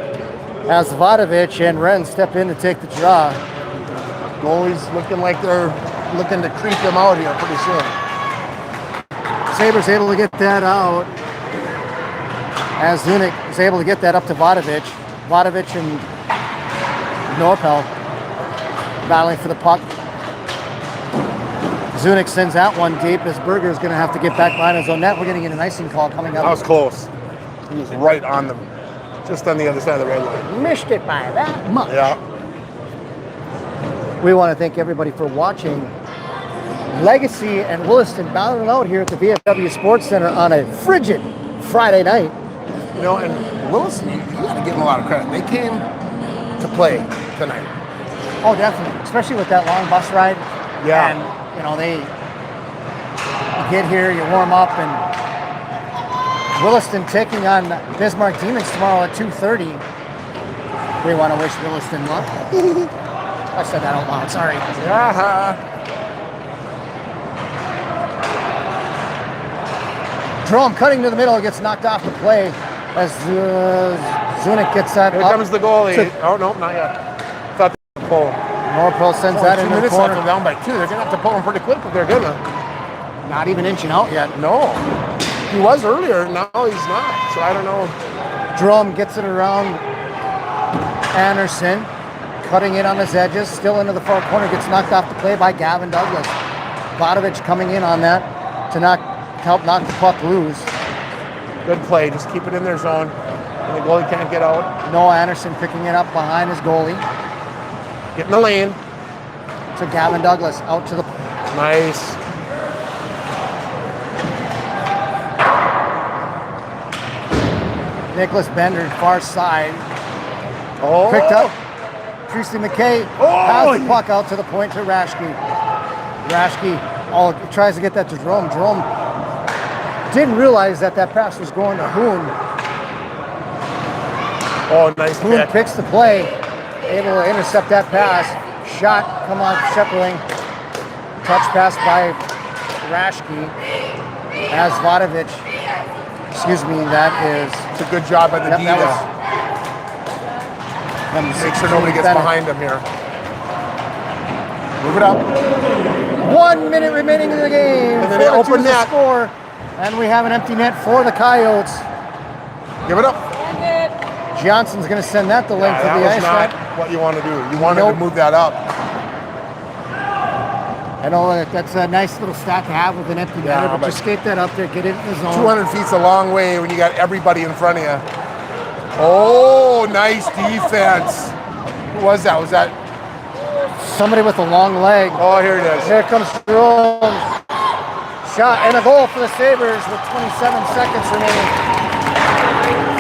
as Vadovic and Ren step in to take the draw. Goalies looking like they're looking to creep them out here pretty soon. Sabres able to get that out as Zunic is able to get that up to Vadovic. Vadovic and Norpel battling for the puck. Zunic sends that one deep as Berger is going to have to get back behind his own net. We're getting an icing call coming up. That was close. He was right on them, just on the other side of the red line. Missed it by that much. Yeah. We want to thank everybody for watching. Legacy and Williston battling out here at the VFW Sports Center on a frigid Friday night. You know, and Williston, you got to give them a lot of credit. They came to play tonight. Oh, definitely. Especially with that long bus ride. Yeah. And, you know, you get here, you warm up, and Williston taking on Bismarck Demons tomorrow at 2:30. We want to wish Williston luck. I said that out loud, sorry. Yeah. Jerome cutting to the middle, gets knocked off the play as Zunic gets that Here up. comes the goalie. to- Oh, no, not yet. Thought they were pull. Norpel sends Only that 2 into the minutes left, corner. they're down by 2. They're going to have to pull them pretty quick if they're going to. Not even inching out yet. No. He was earlier, now he's not. So I don't know. Jerome gets it around Anderson, cutting in on his edges, still into the far corner, gets knocked off the play by Gavin Douglas. Vadovic coming in on that to help knock the puck loose. Good play. Just keep it in their zone. And the goalie can't get out. Noah Anderson picking it up behind his goalie. Get in the lane. To Gavin Douglas, out to the... Nice. Nicholas Bender, far side. Oh. Picked up. Priestley McKay Oh. has the puck out to the point to Rashke. Rashke tries to get that to Jerome. Jerome didn't realize that pass was going to Hoon. Oh, nice Hoon pick. picks the play, able to intercept that pass. Shot, come on, Shepperling. Touch pass by Rashke as Vadovic. Excuse me, that is... It's a good job by the D. Make sure nobody gets behind him here. Move it up. 1 minute remaining in the game. And then they 4-2 open is the net. score. And we have an empty net for the Coyotes. Give it up. Johnson's going to send that the length That of the was ice not net. what you want to do. You wanted Nope. to move that up. I know that's a nice little stat to have with an empty Yeah, netter, but but just skate that up there, get it in the zone. 200 feet's a long way when you got everybody in front of you. Oh, nice defense. Who was that? Was that? Somebody with a long leg. Oh, here it is. Here comes Jerome. Shot and a goal for the Sabres with 27 seconds remaining.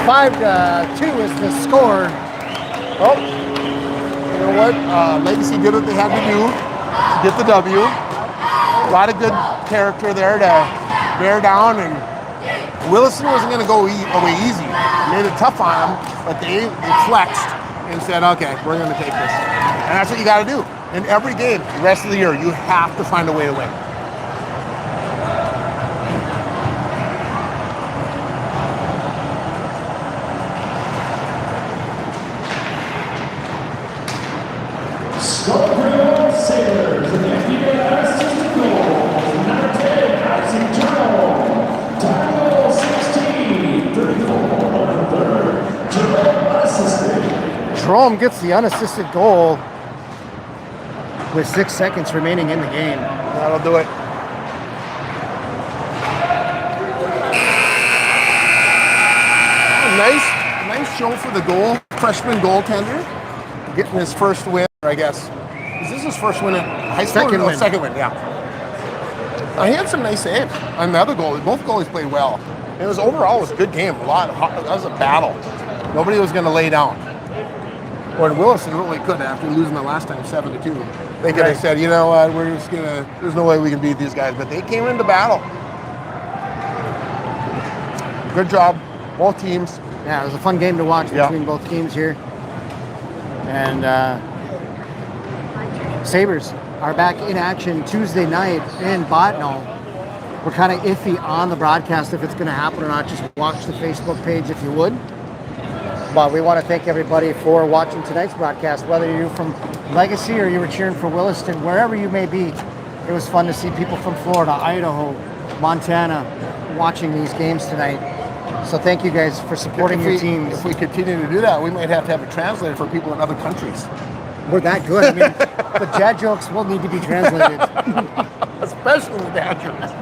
5-2 is the score. Oh, you know what? Legacy did what they had to do to get the W. A lot of good character there to bear down, and Williston wasn't going to go away easy. Made it tough on them, but they flexed and said, okay, we're going to take this. And that's what you got to do. In every game, the rest of the year, you have to find a way to win. Jerome gets the unassisted goal with 6 seconds remaining in the game. That'll do it. Nice show for the freshman goaltender. Getting his first win, I guess. Is this his first win in high school? Second win. Second win, yeah. He had some nice saves. And the other goalie, both goalies played well. It was overall a good game. That was a battle. Nobody was going to lay down. Or Williston really couldn't after losing the last time 7-2. They could have said, you know what, we're just gonna. There's no way we can beat these guys. But they came into battle. Good job, both teams. Yeah, it was a fun game to watch between both teams here. And Sabres are back in action Tuesday night in Botno. We're kind of iffy on the broadcast if it's going to happen or not. Just watch the Facebook page if you would. But we want to thank everybody for watching tonight's broadcast, whether you're from Legacy or you were cheering for Williston, wherever you may be. It was fun to see people from Florida, Idaho, Montana watching these games tonight. So thank you guys for supporting your teams. If we continue to do that, we might have to have a translator for people in other countries. We're that good. I mean, the dad jokes will need to be translated. Especially the dad jokes.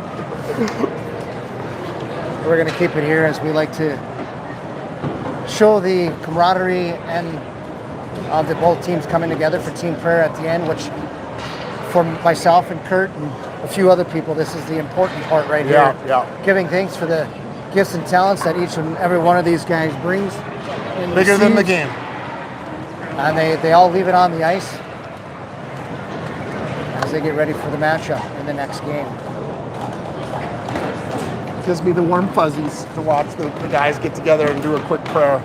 We're going to keep it here as we like to show the camaraderie and of the both teams coming together for team prayer at the end, which for myself and Kurt and a few other people, this is the important part right here. Yeah. Giving thanks for the gifts and talents that each and every one of these guys brings. Bigger than the game. And they all leave it on the ice as they get ready for the matchup in the next game. Gives me the warm fuzzies to watch the guys get together and do a quick prayer.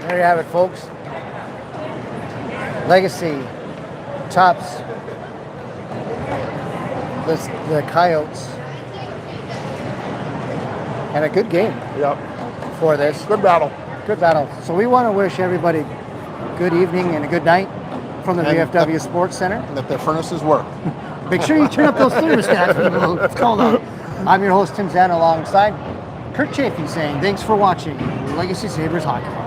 There you have it, folks. Legacy tops the Coyotes. And a good game for this. Good battle. Good battle. So we want to wish everybody good evening and a good night from the VFW Sports Center. And that their furnaces work. Make sure you turn up those thermostats, people. It's cold out. I'm your host, Tim Zan, alongside Kurt Chafee saying thanks for watching Legacy Sabres Hockey.